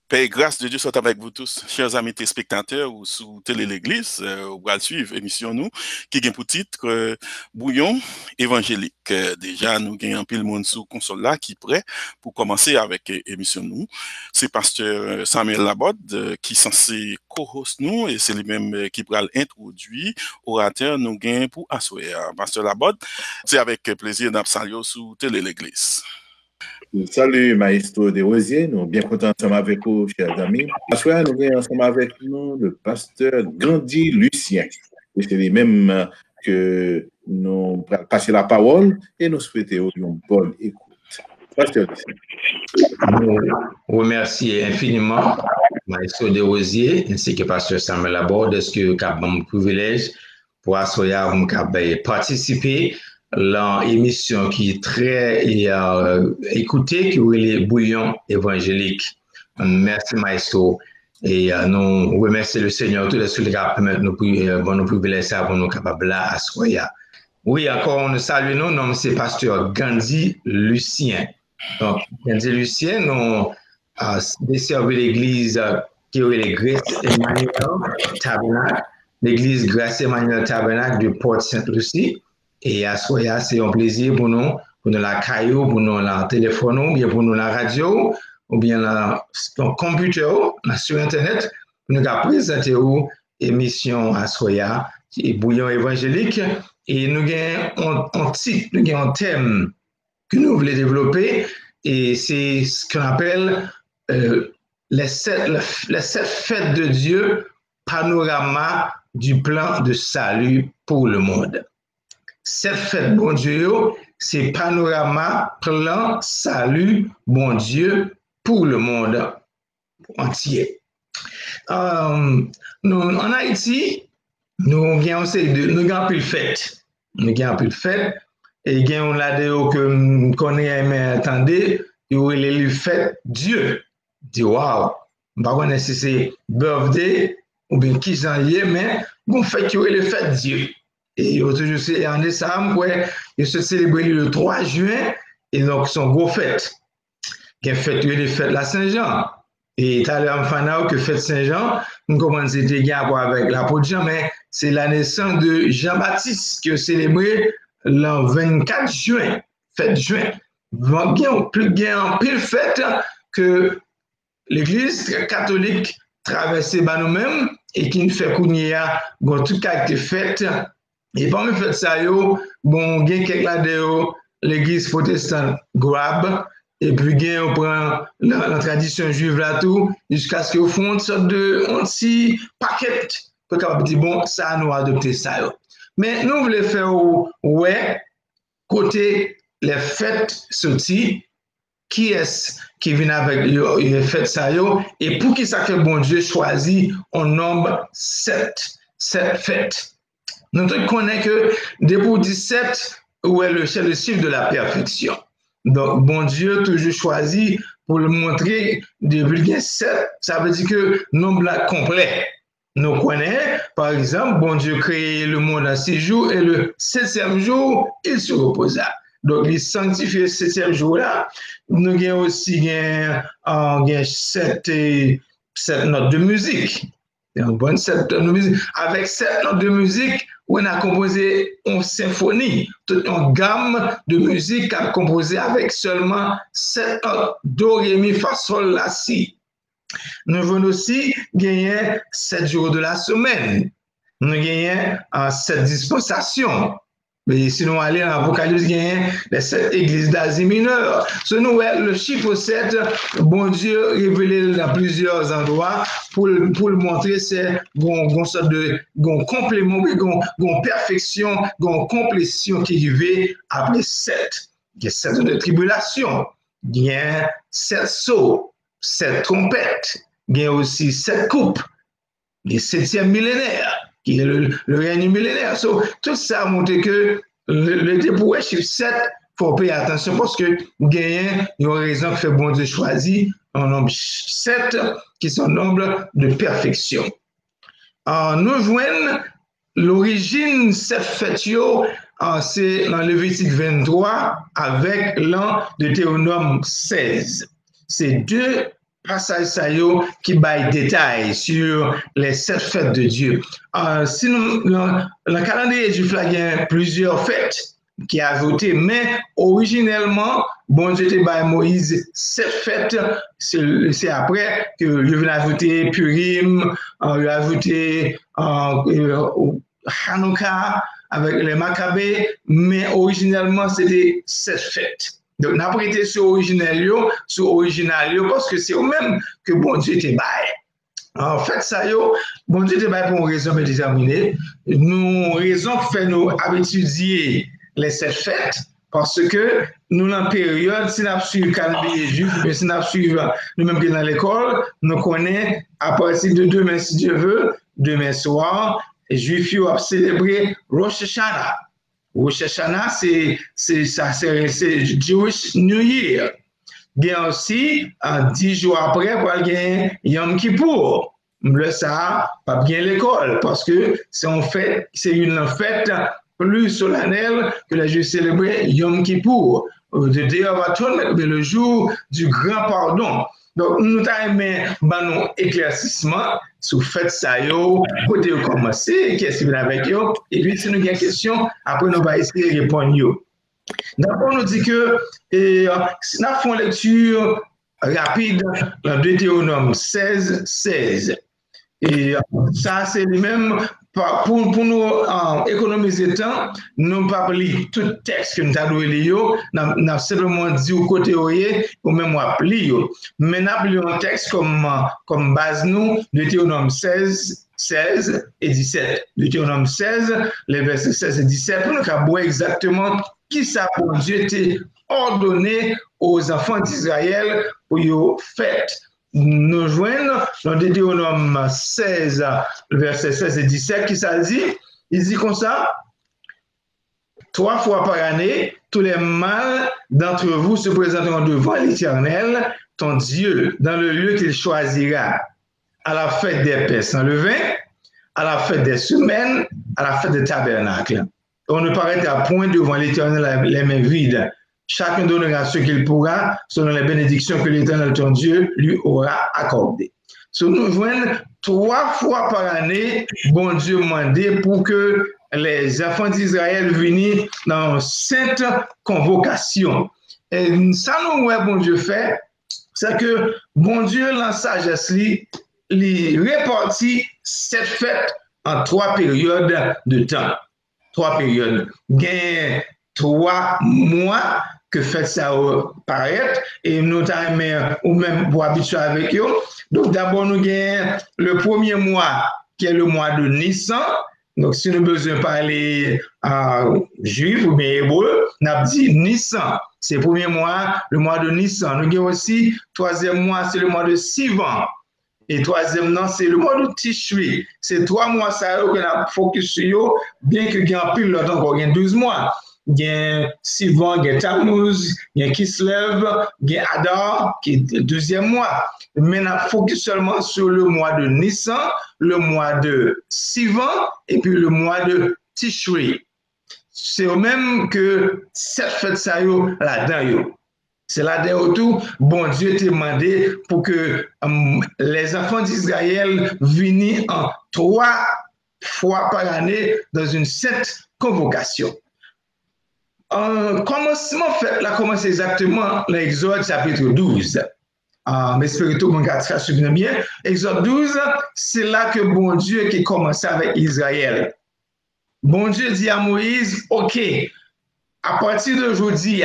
Paix et grâce de Dieu soit avec vous tous, chers amis téléspectateurs ou sous Télé l'Église, ou à suivre émission nous, qui gagne pour titre Bouillon évangélique. Déjà, nous gagnons un pile monde sous console là qui est prêt pour commencer avec émission nous. C'est pasteur Samuel Laborde qui est censé co-host nous et c'est lui-même qui pourra l'introduire orateur nous gagnons pour assurer. Pasteur Laborde, c'est avec plaisir d'absaluer sous Télé l'Église. Salut, Maestro de Rosiers. Nous sommes bien contents ensemble avec vous, chers amis. Aujourd'hui, nous sommes ensemble avec nous le pasteur Gandhi Lucien. Et c'est lui-même que nous passons la parole et nous souhaitons une bonne écoute. Pasteur Lucien. Nous remercions infiniment Maestro de Rosiers ainsi que pasteur Samuel Laborde de ce que nous avons le privilège pour participer à l'émission qui est très écoutée, qui est les bouillons évangéliques. Merci, Maestro. Et nous remercions le Seigneur tout de suite qui a permis nous privilèges pour nous capables à soya. Oui, encore nous saluons, nous, c'est pasteur Gandhi Lucien. Donc, Gandhi Lucien, nous desservons l'église qui est l'église Emmanuel Tabernacle, l'église Grâce Emmanuel Tabernacle de Port-Sainte-Lucie. Et à Soya, c'est un plaisir pour nous la caillou, pour nous la téléphone, ou bien pour nous la radio, ou bien le computer, sur Internet, pour nous présenter l'émission à Soya, qui est Bouillon évangélique. Et nous avons un titre, nous avons un thème que nous voulons développer, et c'est ce qu'on appelle les sept fêtes de Dieu, panorama du plan de salut pour le monde. Cette fête, bon Dieu, c'est panorama, plan, salut, bon Dieu, pour le monde entier. En Haïti, nous avons plus de fêtes. Nous avons plus de fêtes. Et nous avons la déo que nous connaissons, mais attendez, il y a les fêtes Dieu. Dit, waouh, je ne sais pas si c'est birthday ou bien qui j'en ai, mais nous faisons les fêtes Dieu. Et toujours c'est en décembre, ils se célèbrent le 3 juin, et donc son gros fête. Il y a les fêtes la Saint-Jean. Et tout à l'heure, on que fête Saint-Jean, nous commençons avec l'apôtre Jean, mais c'est la naissance de Jean-Baptiste qui est célébré le 24 juin, fête juin. Il y a plus fête que l'Église catholique traversée par nous-mêmes et qui nous fait qu'on a tout caractère fête. Et parmi les fêtes ça, bon, il y a quelques l'Église protestante grab, et puis on prend la tradition juive là tout, jusqu'à ce qu'on fasse une sorte de petit paquet pour qu'on dire bon, ça nous adopter ça. Mais nous voulons faire côté les fêtes sorties, qui est-ce qui vient avec les fêtes ça et pour qui ça que bon Dieu choisit on nombre 7 fêtes. Nous connaissons que depuis 17 où est le chiffre de la perfection. Donc bon Dieu toujours choisi pour le montrer depuis 7, ça veut dire que nombre là complet. Nous connaissons, par exemple, bon Dieu créé le monde en 6 jours et le 7e jour, il se reposa. Donc, il sanctifie le 7e jour-là. Nous avons aussi 7 notes de musique. Une bonne 7 notes de musique. Avec 7 notes de musique, on a composé une symphonie, toute une gamme de musique à composer avec seulement 7 notes. Do, ré, mi, fa, sol, la, si. Nous venons aussi gagner 7 jours de la semaine. Nous gagnons 7 dispensations. Mais si nous allons dans l'Apocalypse, il y a les 7 églises d'Asie mineure. Ce nouvel, le chiffre 7, bon Dieu révélé dans plusieurs endroits pour le montrer, c'est une sorte de complément, une perfection, une complétion qui arrive après 7. Il y a 7 de tribulation, il y a 7 sauts, 7 trompettes, il y a aussi 7 coupes, le 7e millénaire. Qui est le règne millénaire. Tout ça montre que le dépôt chiffre 7, il faut payer attention parce que il y a une raison que fait bon Dieu choisir un nombre 7 qui sont nombre de perfection. Nous joignons l'origine de cette fête, c'est dans Lévitique 23 avec l'an de Théonome 16. C'est 2 passage ça yo qui baille détail sur les 7 fêtes de Dieu. Sinon, le calendrier juif là, il y a plusieurs fêtes qui a ajouté, mais originellement, bon Dieu te baille Moïse 7 fêtes, c'est après que il vient ajouter Purim, il a ajouté Hanouka avec les Maccabées, mais originellement c'était 7 fêtes. Donc, n'a pas été sur original, parce que c'est au même que bon Dieu te baille. En fait, ça yo, bon Dieu te baille pour une raison bien déterminée. Nous, raison fait nous étudier les 7 fêtes, parce que nous, dans la période, si nous suivons le calendrier juif, si nous suivons nous-mêmes dans l'école, nous connaissons à partir de demain, si Dieu veut, demain soir, les Juifs ont célébré Rosh Hashanah. Rosh Hashanah, c'est Jewish New Year. Bien aussi, 10 jours après, il y a Yom Kippour. Le ça, pas bien l'école, parce que c'est une fête plus solennelle que les Juifs célébraient Yom Kippour, the Day of Atonement, le jour du grand pardon. Donc, nous avons un éclaircissement sur fait ça, côté commencer, qu'est-ce qui vient avec eux, et puis si nous avons des questions, après nous allons essayer de répondre. D'abord, nous dit que si nous faisons une lecture rapide dans Deutéronome 16. Et ça, c'est lui-même, pour nous économiser temps, nous ne pas lire tout le texte que nous avons lu, nous avons simplement dit au côté ou même lire. Mais nous avons un texte comme base nous, Deutéronome 16 et 17. Deutéronome 16, les versets 16 et 17, pour nous voir exactement qui ça pour Dieu t'a ordonné aux enfants d'Israël pour y faire. Nous joignons dans Deutéronome 16, verset 16 et 17, qui ça dit? Il dit comme ça, 3 fois par année, tous les mâles d'entre vous se présenteront devant l'Éternel, ton Dieu, dans le lieu qu'il choisira, à la fête des pains sans levain, à la fête des semaines, à la fête des tabernacles. On ne paraîtra point devant l'Éternel les mains vides. Chacun donnera ce qu'il pourra selon les bénédictions que l'Éternel, ton Dieu, lui aura accordées. Nous joignons 3 fois par année, bon Dieu mandé pour que les enfants d'Israël viennent dans cette convocation. Et ça, nous, bon Dieu fait, c'est que bon Dieu, dans sa sagesse, il répartit cette fête en 3 périodes de temps. 3 périodes. Il y a 3 mois que fait ça paraître et notamment ou même pour habituer avec eux. Donc d'abord nous avons le premier mois qui est le mois de Nissan. Donc si nous avons besoin de parler juif ou bien hébreu, nous avons dit Nissan. C'est le premier mois, le mois de Nissan. Nous avons aussi 3e mois, c'est le mois de Sivan. Et 3e mois, c'est le mois de Tishri. C'est 3 mois ça que nous avons focus sur, bien que il y a pile l'autre encore, il y a 12 mois. Il y a Sivan, il y a Tammuz, il y a Kislev, il y a Adar, qui est le 2e mois. Mais on a focus seulement sur le mois de Nissan, le mois de Sivan et puis le mois de Tishri. C'est au même que cette fête ça là-dedans. C'est là-dedans tout, bon Dieu t'a demandé pour que les enfants d'Israël viennent en 3 fois par année dans une 7 convocation. Commencement fait, là commence exactement l'Exode chapitre 12. Mais espérez tout le monde a suivi bien. Exode 12, c'est là que bon Dieu qui commence avec Israël. Bon Dieu dit à Moïse, OK, à partir d'aujourd'hui,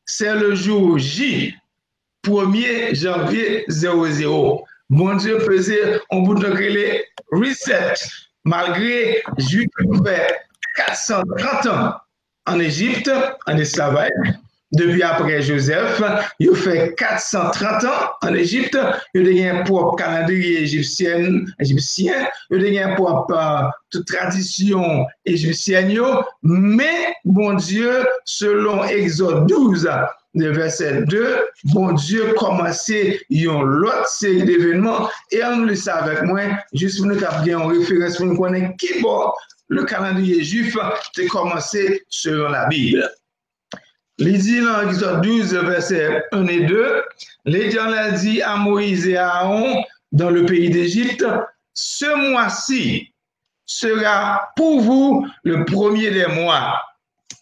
c'est le jour J, 1er janvier 00. Bon Dieu faisait un bout de grêle reset, malgré Juif fait 430 ans en Égypte, en esclavage. Depuis après Joseph, il fait 430 ans en Égypte, il a un propre calendrier égyptien, il a un propre toute tradition égyptienne, mais bon Dieu, selon Exode 12, le verset 2, bon Dieu commençait une autre série d'événements, et on le sait avec moi, juste pour nous avoir en référence, pour nous connaître qui bon, le calendrier juif a commencé selon la Bible. Il dit dans Exode 12, versets 1 et 2, l'Éternel dit à Moïse et à Aaron dans le pays d'Égypte, ce mois-ci sera pour vous le premier des mois.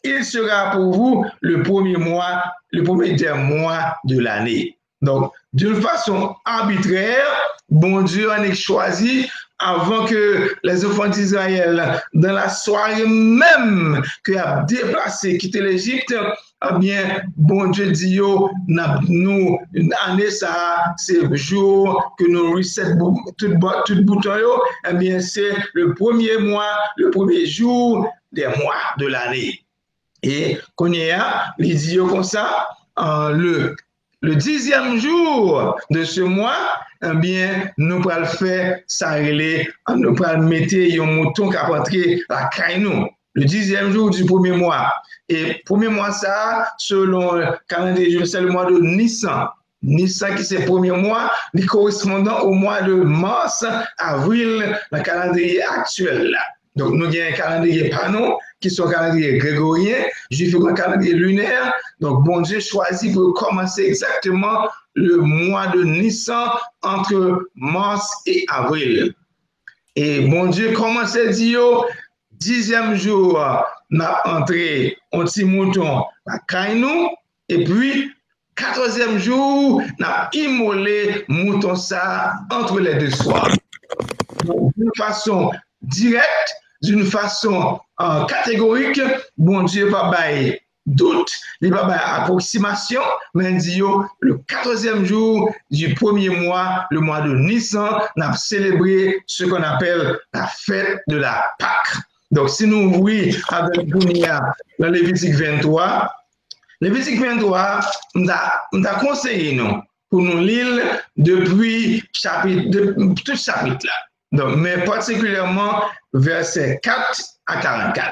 Il sera pour vous le premier mois, le premier des mois de l'année. Donc, d'une façon arbitraire, bon Dieu en a choisi avant que les enfants d'Israël, dans la soirée même que a déplacé, quitté l'Égypte, eh bien, bon Dieu dit, nous, une année, ça, c'est le jour que nous reset tout bouton, eh bien, c'est le premier mois, le premier jour des mois de l'année. Et qu'on y a, il dit comme ça, le 10e jour de ce mois, eh bien, nous allons le faire, ça nous allons mettre un mouton qui a rentré la caille. Le 10e jour du premier mois. Et premier mois, ça, selon le calendrier, c'est le mois de Nissan. Nissan, qui c'est le premier mois, il correspondant au mois de mars, avril, le calendrier actuel. Donc, nous avons un calendrier panon, qui sont calendrier grégorien, juif un calendrier lunaire. Donc, bon Dieu choisit pour commencer exactement le mois de Nissan entre mars et avril. Et bon Dieu commence à dire, 10e jour, on a entré un petit mouton à Kainou, et puis 14e jour, on a immolé mouton ça entre les deux soirs. D'une façon directe, d'une façon catégorique, bon Dieu va bailler doute, il va bailler approximation, mais il dit le 14e jour du premier mois, le mois de Nissan, on a célébré ce qu'on appelle la fête de la Pâque. Donc, si nous voyons avec Bounia dans Lévitique 23, Lévitique 23, on a conseillé nous pour nous lire depuis tout chapitre là. Donc, mais particulièrement versets 4 à 44.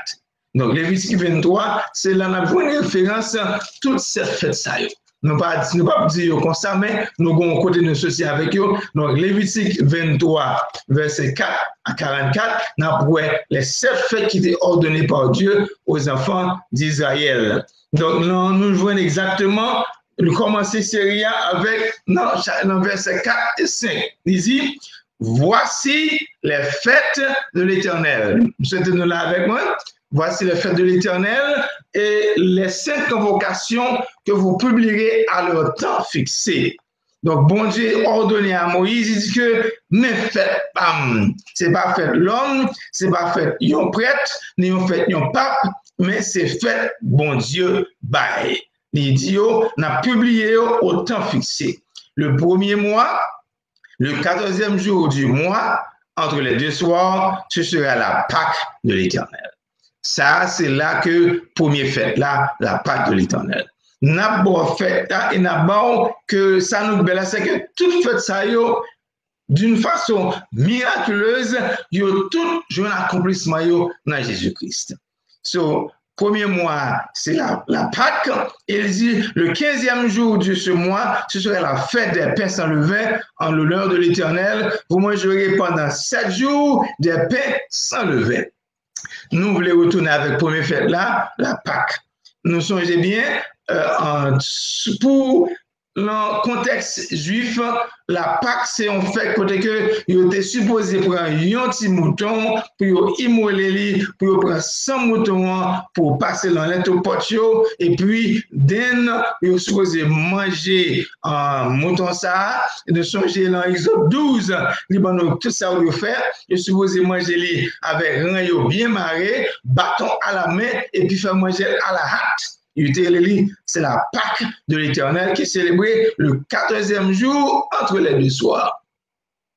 Donc, Lévitique 23, c'est là qu'on a une référence à toute cette fête-là. Nous ne pouvons pas dire comme ça, mais nous avons côté de ceci avec eux. Donc, Lévitique 23, verset 4 à 44, nous avons les 7 fêtes qui étaient ordonnées par Dieu aux enfants d'Israël. Donc, nous jouons exactement, nous commençons série avec, dans verset 4 et 5. Il dit, voici les fêtes de l'Éternel. Vous souhaitez nous là avec moi? Voici les fêtes de l'Éternel et les 5 convocations que vous publierez à leur temps fixé. Donc, bon Dieu ordonné à Moïse, il dit que ne faites pas, c'est pas fait l'homme, c'est pas fait un prêtre, ni on fait un pape, mais c'est fait bon Dieu bail. Il dit, on a publié au temps fixé. Le premier mois, le 14e jour du mois, entre les deux soirs, ce sera la Pâque de l'Éternel. Ça, c'est là que, première fête, là, la Pâque de l'Éternel. N'a pas fait, et n'a pas que ça nous belle, c'est que toute fête, ça, d'une façon miraculeuse, yo tout un accomplissement dans Jésus-Christ. So, premier mois, c'est la Pâque. Il dit, le 15e jour de ce mois, ce serait la fête des pains sans levain en l'honneur de l'Éternel. Vous mangerez pendant 7 jours des pains sans levain. Nous voulons retourner avec la première fête là, la Pâque. Nous songez bien, pour le contexte juif, la Pâque, c'est en fait côté que il était supposé prendre un petit mouton pour immoler, pour prendre 100 moutons pour passer dans l'intopotio et puis d'un il est supposé manger un mouton ça et de songer dans Exode 12 Liban tout ça il fait il est supposé manger avec rein bien marré, bâton à la main et puis faire manger à la hâte. C'est la Pâque de l'Éternel qui est célébrée le 14e jour entre les deux soirs.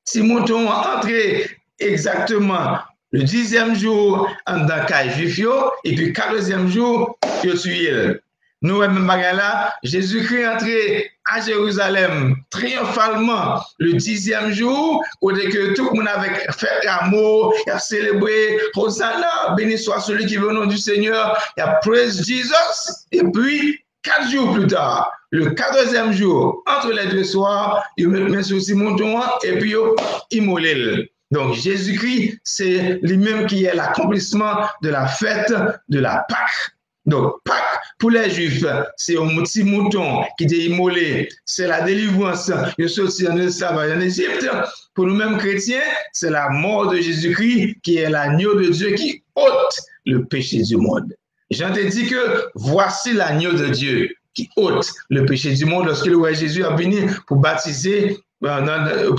Si mouton entré exactement le 10e jour en Dakar juif et puis 14e jour yo tué. Nous même là, Jésus-Christ est entré à Jérusalem triomphalement le 10e jour, où que tout le monde avait fait l'amour, il a célébré Hosanna, béni soit celui qui veut au nom du Seigneur, il a praise Jesus. Et puis, 4 jours plus tard, le 14e jour, entre les deux soirs, il met sur mouton et puis il immolé. Donc, Jésus-Christ, c'est lui-même qui est l'accomplissement de la fête de la Pâque. Donc, Pâques, pour les Juifs, c'est un petit mouton qui était immolé. C'est la délivrance. Il sorti en esclavage en Égypte. Pour nous-mêmes chrétiens, c'est la mort de Jésus-Christ qui est l'agneau de Dieu qui ôte le péché du monde. Jean te dit que voici l'agneau de Dieu qui ôte le péché du monde lorsque le roi Jésus a venu pour baptiser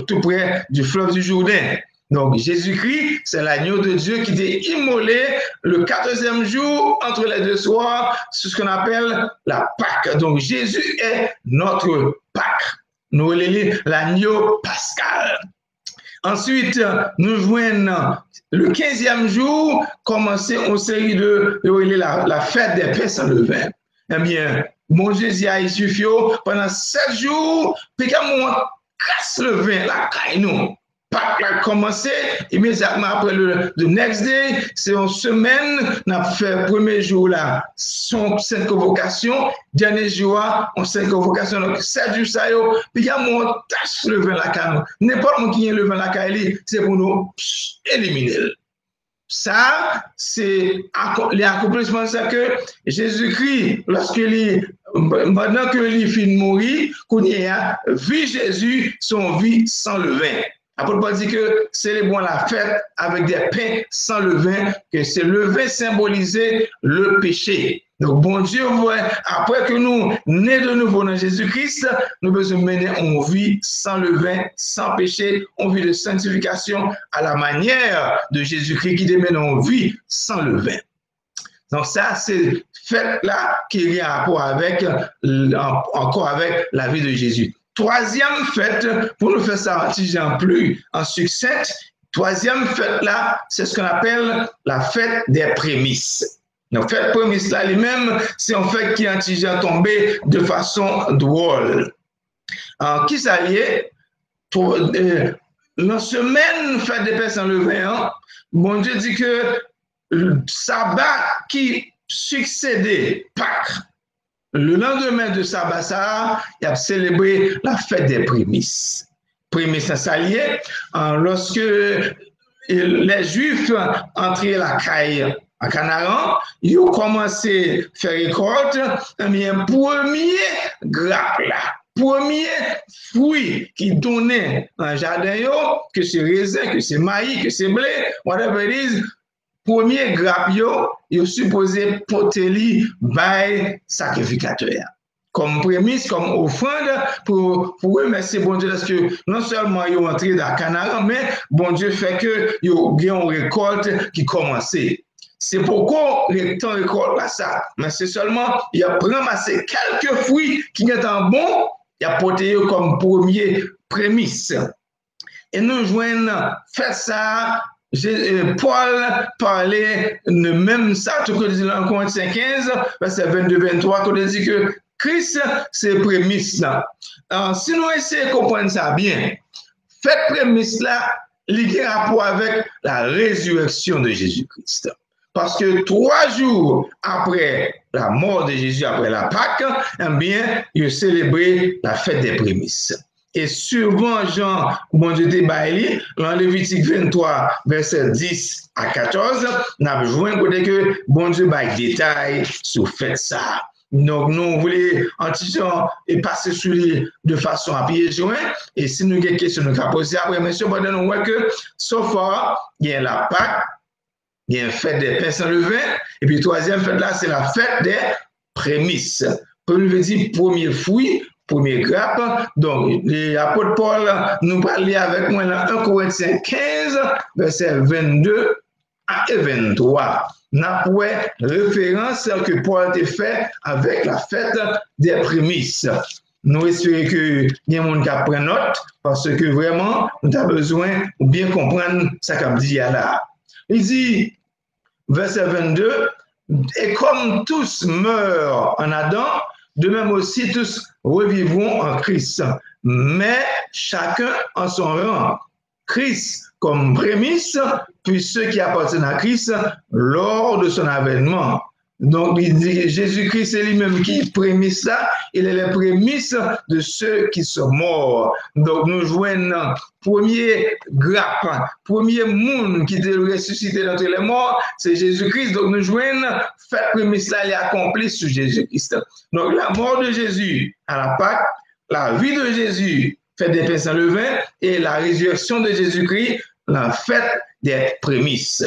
tout près du fleuve du Jourdain. Donc, Jésus-Christ, c'est l'agneau de Dieu qui était immolé le 14e jour entre les deux soirs, c'est ce qu'on appelle la Pâque. Donc, Jésus est notre Pâque. Nous l'appelons l'agneau pascal. Ensuite, nous joignons le 15e jour, commencer une série de la fête des pains sans levain. Eh bien, mon Jésus a suffi pendant 7 jours, puis quand on casse le vin, la caille nous. Pâques a commencé immédiatement après le next day, c'est une semaine, on a fait le premier jour là, 5 convocations, dernier jour, on 5 convocations, donc 7 jours ça, puis il y a mon tâche le vin la caille. N'importe qui est le vin la caille, c'est pour nous éliminer. Ça, c'est l'accomplissement de ça que Jésus-Christ, maintenant que il finit de mourir, qu'on y a vu Jésus, son vie sans levain. Après, on dit que célébrons la fête avec des pains sans levain, que c'est le vin symbolisait le péché. Donc, bon Dieu, après que nous nés de nouveau dans Jésus-Christ, nous devons mener une vie sans levain, sans péché, une vie de sanctification à la manière de Jésus-Christ qui mène une vie sans levain. Donc, ça, c'est fête-là qui a rapport avec, encore avec la vie de Jésus. Troisième fête, pour nous faire ça plus en succès, troisième fête là, c'est ce qu'on appelle la fête des prémices. Donc, fête prémisse là, lui-même, c'est une fête qui est tombé de façon drôle. Qui ça y est? La semaine fête des pains sans levain, bon Dieu dit que le sabbat qui succédait Pâques, le lendemain de sabbat, ça, il a célébré la fête des prémices. Prémices, ça y est, lorsque les Juifs entraient la caille à Canaan, ils ont commencé à faire récolte, mais un premier grappe là, premier fruit qui donnait un jardin, que c'est raisin, que c'est maïs, que c'est blé, whatever it is, premier grappe, il est supposé porter by sacrificateur. Comme prémisse, comme offrande, pour remercier bon Dieu, parce que non seulement ils ont entré dans Canaan, mais bon Dieu fait que ils ont une récolte qui commençait. C'est pourquoi le temps récolte là ça. Mais c'est seulement, il a ramassé quelques fruits qui étaient bons, il a porté comme premier prémisse. Et nous joignons faire ça. Paul parlait de même ça, tout que dit dans Corinthiens 15, verset 22-23, qu'on dit que Christ, c'est prémisse là. Si nous essayons de comprendre ça bien, faites prémisse là, lié rapport avec la résurrection de Jésus-Christ. Parce que 3 jours après la mort de Jésus, après la Pâque, eh bien, il a célébré la fête des prémices. Et souvent, Jean, bon Dieu débaillé, dans Lévitique 23, verset 10 à 14, nous avons joué côté que bon Dieu baille détail sur fait ça. Donc, nous voulons antigen et passer sur lui de façon à pied joint. Et si nous avons des questions, nous allons poser après. Mais cependant, nous voyons que, so far, il y a la Pâque, il y a une fête des pains sans levain. Et puis, troisième fête là, c'est la fête des prémices. Premier veut dire premier fruit. Premier grappe. Donc, l'apôtre Paul nous parlait avec moi dans 1 Corinthiens 15, verset 22 et 23. Nous avons référence que Paul a fait avec la fête des prémices. Nous espérons que il y a des gens qui prennent note parce que vraiment, nous avons besoin de bien comprendre ce qu'il dit là. Il dit, verset 22, et comme tous meurent en Adam, de même aussi tous revivront en Christ, mais chacun en son rang. Christ comme prémisse, puis ceux qui appartiennent à Christ lors de son avènement. Donc, il dit Jésus-Christ, c'est lui-même qui prémisse ça. Il est les prémices de ceux qui sont morts. Donc, nous joignons premier grappe, premier monde qui était ressuscité d'entre les morts, c'est Jésus-Christ. Donc, nous joignons fait prémisse là, il est accompli sur Jésus-Christ. Donc, la mort de Jésus à la Pâque, la vie de Jésus, fait des pains sans levain, et la résurrection de Jésus-Christ, la fête des prémices.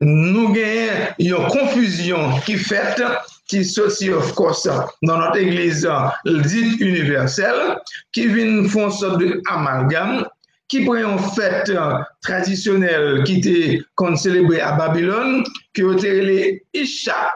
Nous avons une confusion qui sortit, of course, dans notre église dite universelle, qui vient faire une sorte d'amalgame, qui prend une fête traditionnelle qui était célébrée à Babylone, qui était les Isha.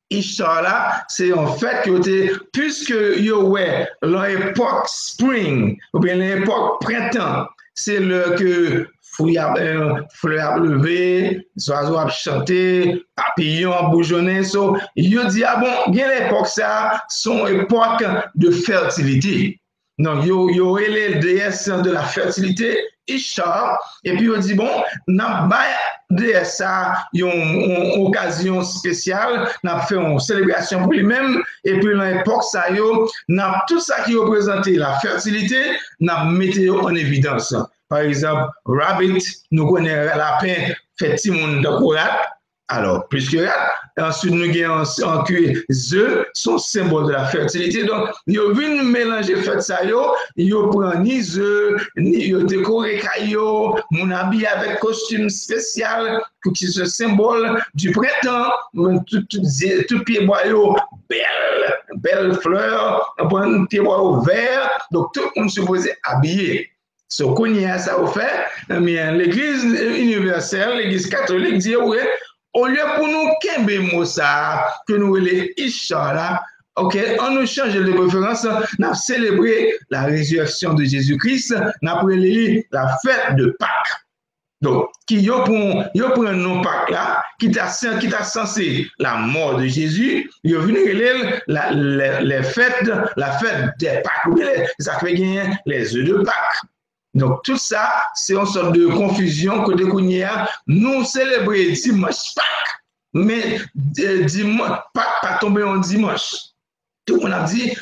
Isha là, c'est en fait que puisque yo ouais l'époque spring ou bien l'époque printemps, c'est le que fleur levé, oiseaux a chanté, papillons bourgeonné, so yo dit ah bon, bien l'époque ça, son époque de fertilité. Donc yo est les déesses de la fertilité Isha, et puis on dit bon, n'a pas de ça, une occasion spéciale, n'a fait une célébration pour lui-même, et puis dans l'époque ça n'a tout ça qui représentait la fertilité, n'a mis en évidence. Par exemple, rabbit, nous connaissons la pain fait petit monde de courate, alors plus que rat. Ensuite, nous avons en cuir, œufs sont symbole de la fertilité. Donc, ils viennent mélanger fait ça, ils prennent ni œufs, ni ils décorent cailloux, mon habillé avec costume spécial, qui est ce symbole du printemps, tout pied boyau, belle fleur, un pied boyau vert, donc tout le monde supposé habillé. Ce qu'on y a ça au fait, l'église universelle, l'église catholique dit, oui, au lieu pour nous qu'un mot ça, que nous les Isha là, ok, on nous change de préférence, on a célébré la résurrection de Jésus-Christ, on a pris la fête de Pâques. Donc, qui y a pour un nom Pâques là, qui t'a censé la mort de Jésus, il y a venu la fête des Pâques, ça fait gagner les œufs de Pâques. Donc, tout ça, c'est une sorte de confusion que nous célébrons dimanche Pâques, mais dimanche Pâques pas tombé en dimanche. Tout le monde a dit,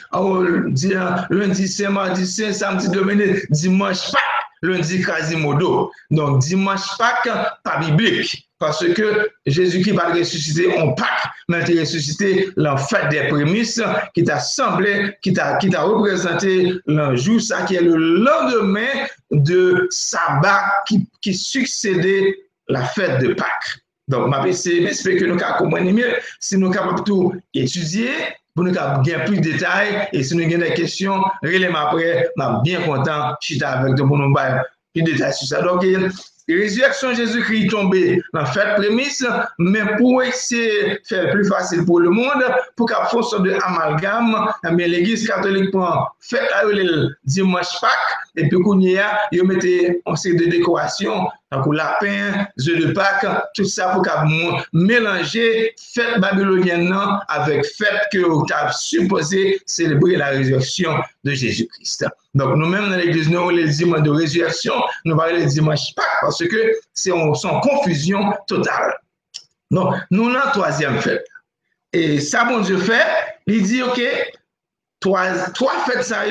lundi c'est mardi c'est samedi dominé, dimanche Pâques, lundi quasimodo. Donc, dimanche Pâques, pas biblique. Parce que Jésus-Christ va ressusciter en Pâques, mais il a ressuscité la fête des prémices, qui t'a semblé, qui t'a représenté le jour, ça qui est le lendemain de sabbat qui succédait la fête de Pâques. Donc, j'espère que nous avons compris mieux, si nous avons tout étudié, pour nous gagner plus de détails, et si nous avons des questions, relève après, je suis bien content de avec vous pour nous avoir plus de détails sur ça. Donc, résurrection Jésus-Christ tombé dans la fête prémisse, mais pour essayer de faire plus facile pour le monde, pour qu'il y ait une sorte d'amalgame, l'église catholique prend fête le dimanche Pâques, et puis qu'on y a, ils mettent une série de décorations, donc lapin, œufs de Pâques, tout ça pour qu'on mélanger fête babylonienne avec fête que vous avez supposé célébrer la résurrection de Jésus-Christ. Donc nous-mêmes dans l'église, nous les dimanches de résurrection, nous parlons les dimanches Pâques parce que c'est en confusion totale. Donc nous avons la troisième fête. Et ça, bon Dieu fait, il dit, OK, trois fêtes ça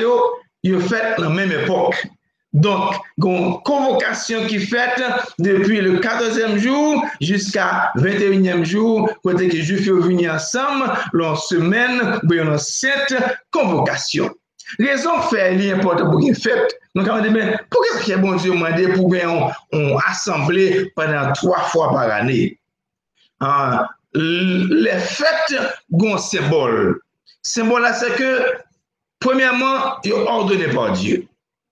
ils fait dans la même époque. Donc, une convocation qui est faite depuis le 14e jour jusqu'à 21e jour, côté que les Juifs sont venus ensemble, l'on semaine, une cette convocation. Raison fait l'important pour une fête. Donc, on dit, mais pourquoi est-ce que bon Dieu m'a demandé pour qu'on assemblée pendant 3 fois par année? Les fêtes ont un symbole. Symbole là, c'est que, premièrement, il est ordonné par Dieu.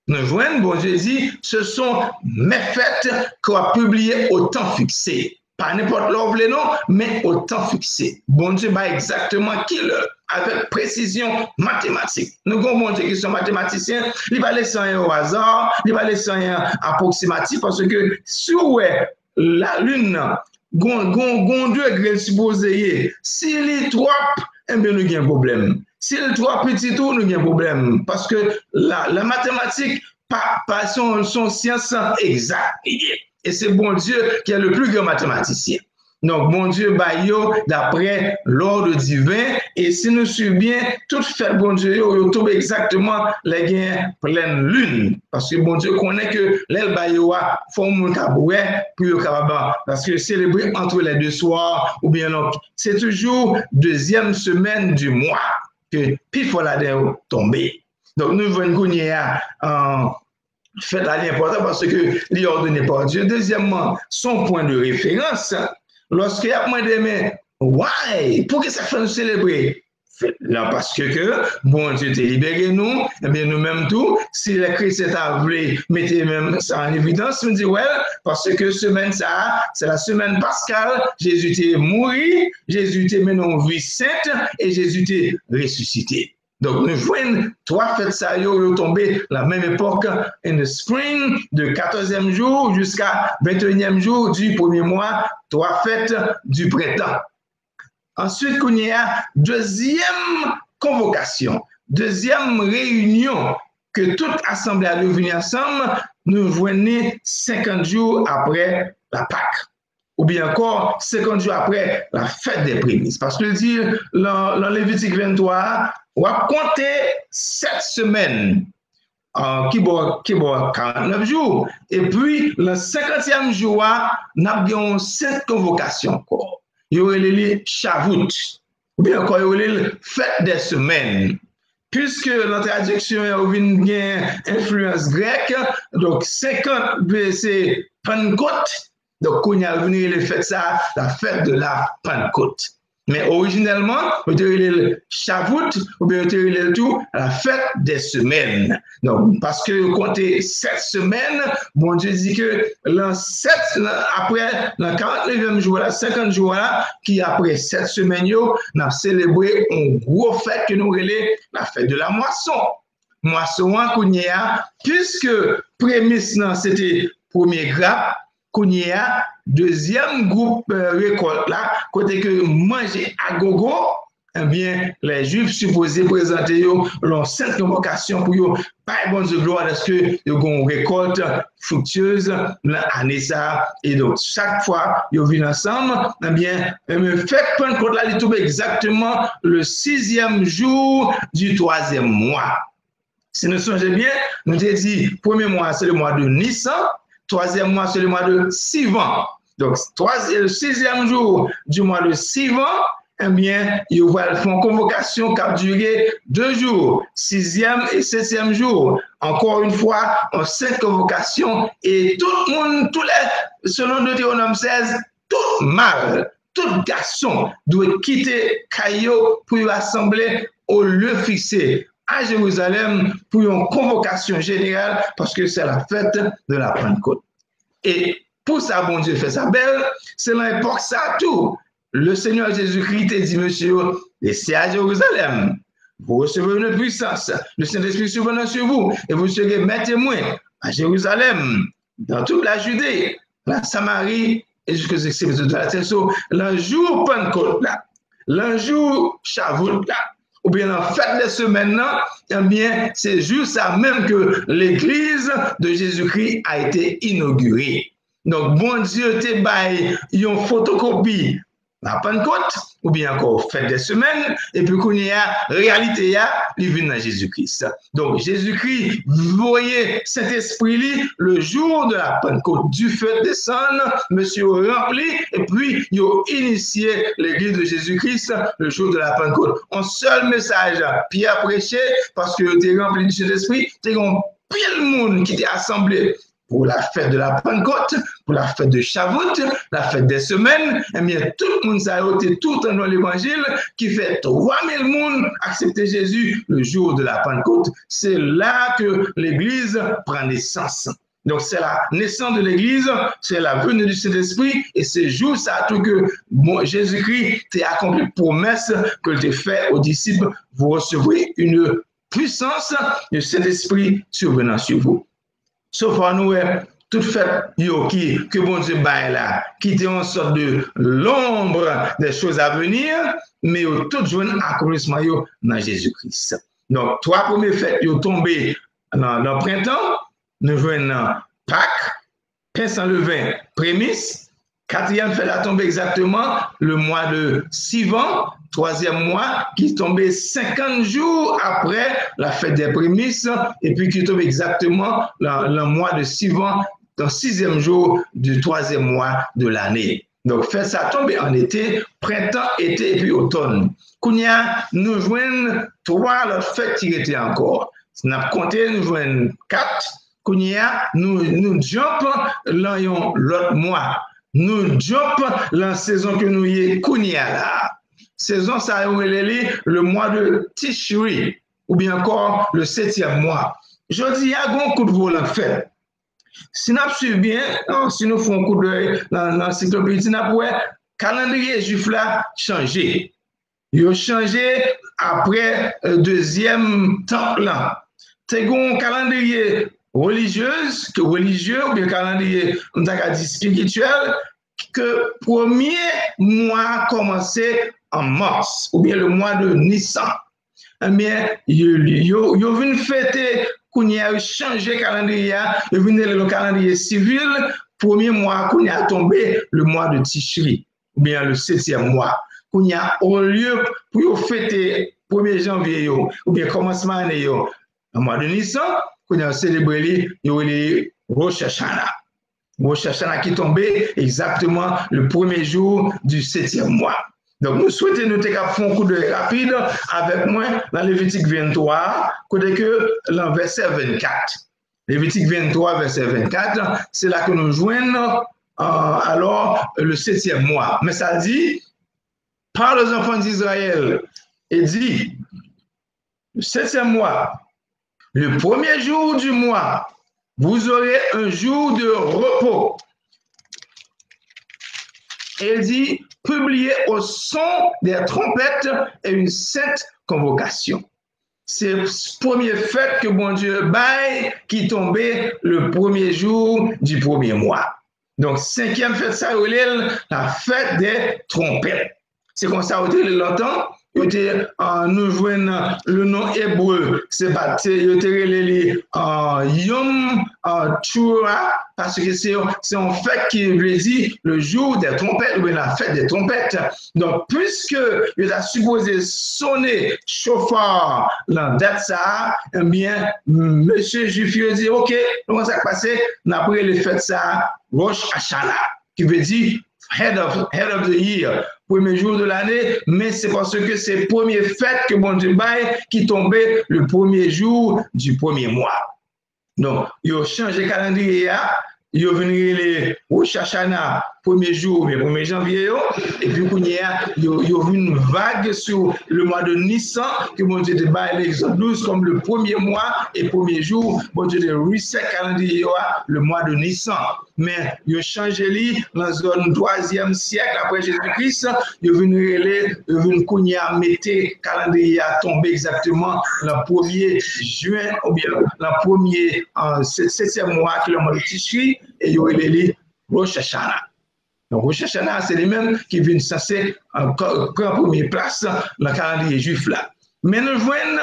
Nous voyons, bon Dieu dit, ce sont mes fêtes qu'on a publiées au temps fixé. Pas n'importe l'ordre, non, mais au temps fixé. Bon Dieu va exactement qui l'heure, avec précision mathématique. Nous avons bon Dieu qui sont mathématiciens, il va laisser rien au hasard, il va laisser rien approximatif, parce que si la lune, gon degré supposé, s'il est trop, eh bien, nous avons un problème. S'il est trop petit, nous avons un problème. Parce que la mathématique, pas son science exacte. Et c'est bon Dieu qui est le plus grand mathématicien. Donc, bon Dieu, d'après l'ordre divin, et si nous suivons bien, toute fête, bon Dieu, il tombe exactement les gains pleine lune. Parce que bon Dieu connaît que l'aile bayoua forme un cabouet pour capable, parce que célébrer entre les deux soirs, ou bien non, c'est toujours deuxième semaine du mois que Pifola tomber. Donc, nous venons fait l'important parce que l'est ordonné par Dieu. Deuxièmement, son point de référence, lorsqu'il y a moins de why, pour que ça fasse célébrer? Là, parce que, bon Dieu t'a libéré nous, et bien nous-mêmes tout, si les chrétiens t'a voulu, mettez même ça en évidence, me dit, ouais, parce que semaine ça, c'est la semaine pascale, Jésus t'est mort, Jésus t'est mené en vie sainte, et Jésus t'est ressuscité. Donc, nous voyons trois fêtes ça, yo tombé la même époque, in the spring, de 14e jour jusqu'à 21e jour du premier mois, trois fêtes du printemps. Ensuite, il y a deuxième convocation, deuxième réunion, que toute assemblée a dû venir ensemble, nous voyons 50 jours après la Pâque. Ou bien encore 50 jours après la fête des prémices. Parce que dit dans Lévitique 23, on va compter 7 semaines qui vont 49 jours. Et puis, le 50e jour, nous avons 7 convocations. Il y aurait les Shavuot, ou bien encore il y aurait les fêtes des semaines. Puisque la traduction a une influence grecque, donc 50 c'est Pentecôte. Donc, quand on a venu les fêtes ça, la fête de la Pentecôte. Mais originellement, on dirait le Shavuot, ou bien on dirait le tout, la fête des semaines. Donc, parce que compter 7 semaines, bon Dieu dit que après le 49e jour, la 50 jours là, qui après 7 semaines, on a célébré une grosse fête que nous relève la fête de la moisson. Moisson, puisque prémisse, c'était premier grappe, qu'on y a deuxième groupe récolte là, côté que manger à gogo, eh bien, les Juifs supposés présenter leur cette convocation pour eux, par bon Dieu gloire, parce que ils ont une récolte fructueuse l'année ça, et donc chaque fois ils viennent ensemble, eh bien, fait Pentecôte là, il tombe exactement le 6e jour du 3e mois. Si nous songez bien, nous avons dit, premier mois, c'est le mois de Nissan, 3e mois, c'est le mois de Sivan. Donc, le 6e jour du mois de Sivan, eh bien, ils vont faire une convocation qui a duré 2 jours, 6e et 7e jour. Encore une fois, on 5 convocations et tout le monde, selon Deutéronome 16, tout mâle, tout garçon doit quitter Caillot pour rassembler au lieu fixé à Jérusalem pour une convocation générale parce que c'est la fête de la Pentecôte. Et pour ça, bon Dieu fait sa belle, c'est l'époque ça tout. Le Seigneur Jésus-Christ a dit, monsieur, laissez à Jérusalem. Vous recevrez une puissance. Le Saint-Esprit survenant sur vous et vous serez mes témoins à Jérusalem, dans toute la Judée, la Samarie et jusqu'aux extrémités de la terre. Le jour Pentecôte là, le jour Shavuot là, ou bien en fête des semaines, eh bien, c'est juste ça même que l'église de Jésus-Christ a été inaugurée. Donc, bon Dieu te baille une photocopie la Pentecôte, ou bien encore fête des semaines, et puis qu'on y a réalité, il vient dans Jésus-Christ. Donc, Jésus-Christ, vous voyez Saint-Esprit, le jour de la Pentecôte, du feu descendre, monsieur rempli, et puis il a initié l'église de Jésus-Christ le jour de la Pentecôte. Un seul message, Pierre prêché, parce que tu es rempli du Saint-Esprit, tu es un pile monde qui t'est assemblé pour la fête de la Pentecôte, pour la fête de Shavuot, la fête des semaines, eh bien, tout le monde s'est arrêté tout dans l'évangile qui fait 3000 personnes accepter Jésus le jour de la Pentecôte. C'est là que l'Église prend naissance. Donc, c'est la naissance de l'Église, c'est la venue du Saint-Esprit, et c'est jour ça tout que Jésus-Christ t'a accompli promesse que tu fait aux disciples, vous recevrez une puissance du Saint-Esprit survenant sur vous. Sauf à nous, toute fête que bon Dieu baille là, qui était en sorte de l'ombre des choses à venir, mais tout jeune accomplissement dans Jésus-Christ. Donc, 3 premières fêtes sont tombées dans le printemps, nous venons Pâques, pain sans levain, prémices, Quatrième fête a tombé exactement le mois de Sivan, troisième mois, qui est tombé 50 jours après la fête des prémices, et puis qui tombe exactement le mois de Sivan, dans sixième jour du troisième mois de l'année. Donc, fête ça tombe en été, printemps, été et puis automne. Kounia, nous jouons trois fêtes qui étaient encore. Si nous avons compté, nous jouons 4. Kounia, nous jumpons l'autre mois. Nous jumpons la saison que nous y est Kounia là. Saison, ça a le mois de Tishri, ou bien encore le 7e mois. Je dis, il y a un coup de vol en fait. Si nous suivons bien, si nous faisons un coup d'œil dans l'encyclopédie, nous pouvons calendrier juif là changer. Il a changé après le deuxième temple là. C'est un calendrier religieux ou bien calendrier spirituel que premier mois commençait en mars ou bien le mois de Nissan. Eh bien, il venu fêter qu'on y a changé calendrier, il venu le calendrier civil, premier mois qu'on y a tombé le mois de Tishri ou bien le 7e mois. Qu'on y a au lieu pour fêter 1er janvier ou bien commencement année le mois de Nissan, qu'on a célébré le Rosh Hashanah. Rosh Hashanah qui tombait exactement le premier jour du 7e mois. Donc, nous souhaitons nous faire un coup de rapide avec moi dans Lévitique 23, côté que dans verset 24. Lévitique 23, verset 24, c'est là que nous joignons alors le 7e mois. Mais ça dit, par les enfants d'Israël, et dit, le 7e mois, le premier jour du mois, vous aurez un jour de repos. Et dit, publié au son des trompettes et une sainte convocation. C'est le premier fête que bon Dieu baille qui tombait le premier jour du premier mois. Donc, 5e fête, ça la fête des trompettes. C'est comme ça que longtemps. Nous jouons le nom hébreu, c'est Yom Tshuvah, parce que c'est un fait qui veut dire le jour des trompettes, ou la fête des trompettes. Donc, puisque il a supposé sonner chauffard dans date ça, eh bien, monsieur Juif a dit, OK, comment ça va passer? Après les fêtes ça, Rosh Hashanah, qui veut dire head of the year, premier jour de l'année, mais c'est parce que c'est le premier fête que bon Dieu baille qui tombait le premier jour du premier mois. Donc, il a changé le calendrier, il a venu les Rosh Hashanah, premier jour, le 1er janvier, et puis il y a eu une vague sur le mois de Nissan, que bon Dieu a baille l'Exode 12 comme le premier mois et premier jour, bon Dieu a reset le calendrier le mois de Nissan. Mais il a changé dans la zone 3e siècle après Jésus-Christ, il est venu Kounia mettre le calendrier à tomber exactement le 1er juin, ou bien le 1er 7e mois, qui est le mois de Tishri, et il a Rosh Hashanah. Donc, Rosh Hashanah, c'est les mêmes qui viennent censés en première place dans le calendrier juif là. Mais nous voyons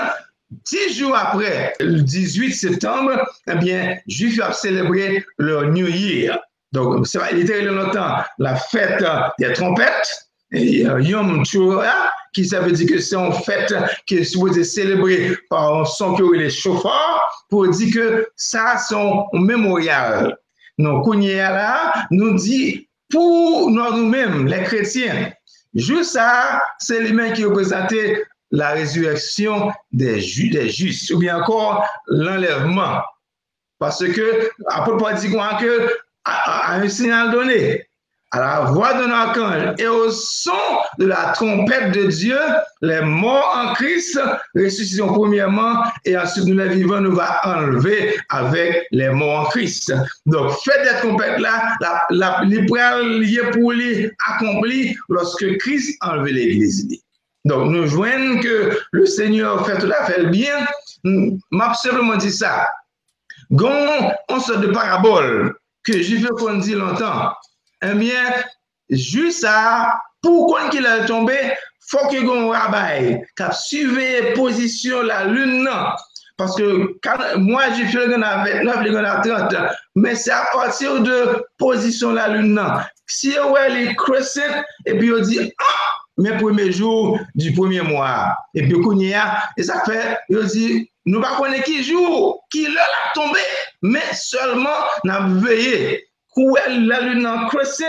10 jours après, le 18 septembre, eh bien, les Juifs ont célébré leur New Year. Donc, ça va être longtemps la fête des trompettes, et Yom Tshuvah, qui ça veut dire que c'est une fête qui est supposée célébrer par un son que les chauffards, pour dire que ça, c'est un mémorial. Donc, Kounia là, nous dit, pour nous-mêmes, les chrétiens, juste ça, c'est les mêmes qui représentaient la résurrection des justes, ou bien encore l'enlèvement. Parce que, après, Paul dit que, à un signal donné, à la voix d'un archange et au son de la trompette de Dieu, les morts en Christ ressusciteront premièrement et ensuite nous les vivants nous va enlever avec les morts en Christ. Donc, faites des trompettes là, lié pour lui accompli lorsque Christ a enlevé l'Église. Donc, nous joignons que le Seigneur fait tout à fait bien. M'a simplement dit ça. On sort de parabole que j'ai fait qu'on dit longtemps. Eh bien, juste ça, pour qu'il a tombé, il faut qu'il y ait un rabbin qui a suivi la position de la lune. Parce que moi, j'ai fait le 29, le 30, mais c'est à partir de position de la lune. Si ouais les crescent et puis on dit mes premiers jours du premier mois et puis et ça fait on dit nous pas connaître qui jour qui l'heure a tombé mais seulement n'a veillé où la lune en crescent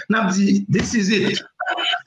n'a dit décisif.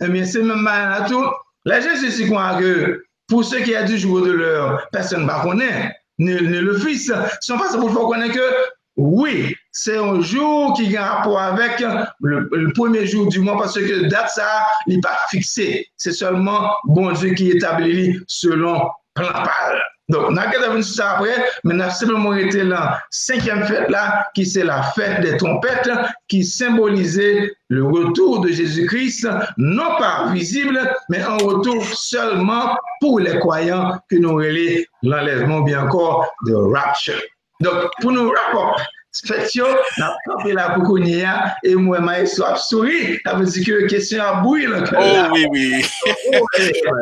Eh bien c'est même à tout la Jésus quoi que pour ceux qui a du jour de l'heure personne ne connaît ni le fils sont pas pour faut connaître que oui, c'est un jour qui a un rapport avec le premier jour du mois parce que date ça n'est pas fixé. C'est seulement bon Dieu qui établit selon plan pâle. Donc, on a venir sur ça après, mais on a simplement été là, 5e fête là, qui c'est la fête des trompettes, qui symbolisait le retour de Jésus-Christ, non pas visible, mais un retour seulement pour les croyants que nous relèvons l'enlèvement bien encore de rapture. Donc, pour nous rapporter, fait yo, n'a pas là pour qu'on y a, et moi, maestro a souri, ça veut dire que la question a bouilli le cœur. Oh oui, oui.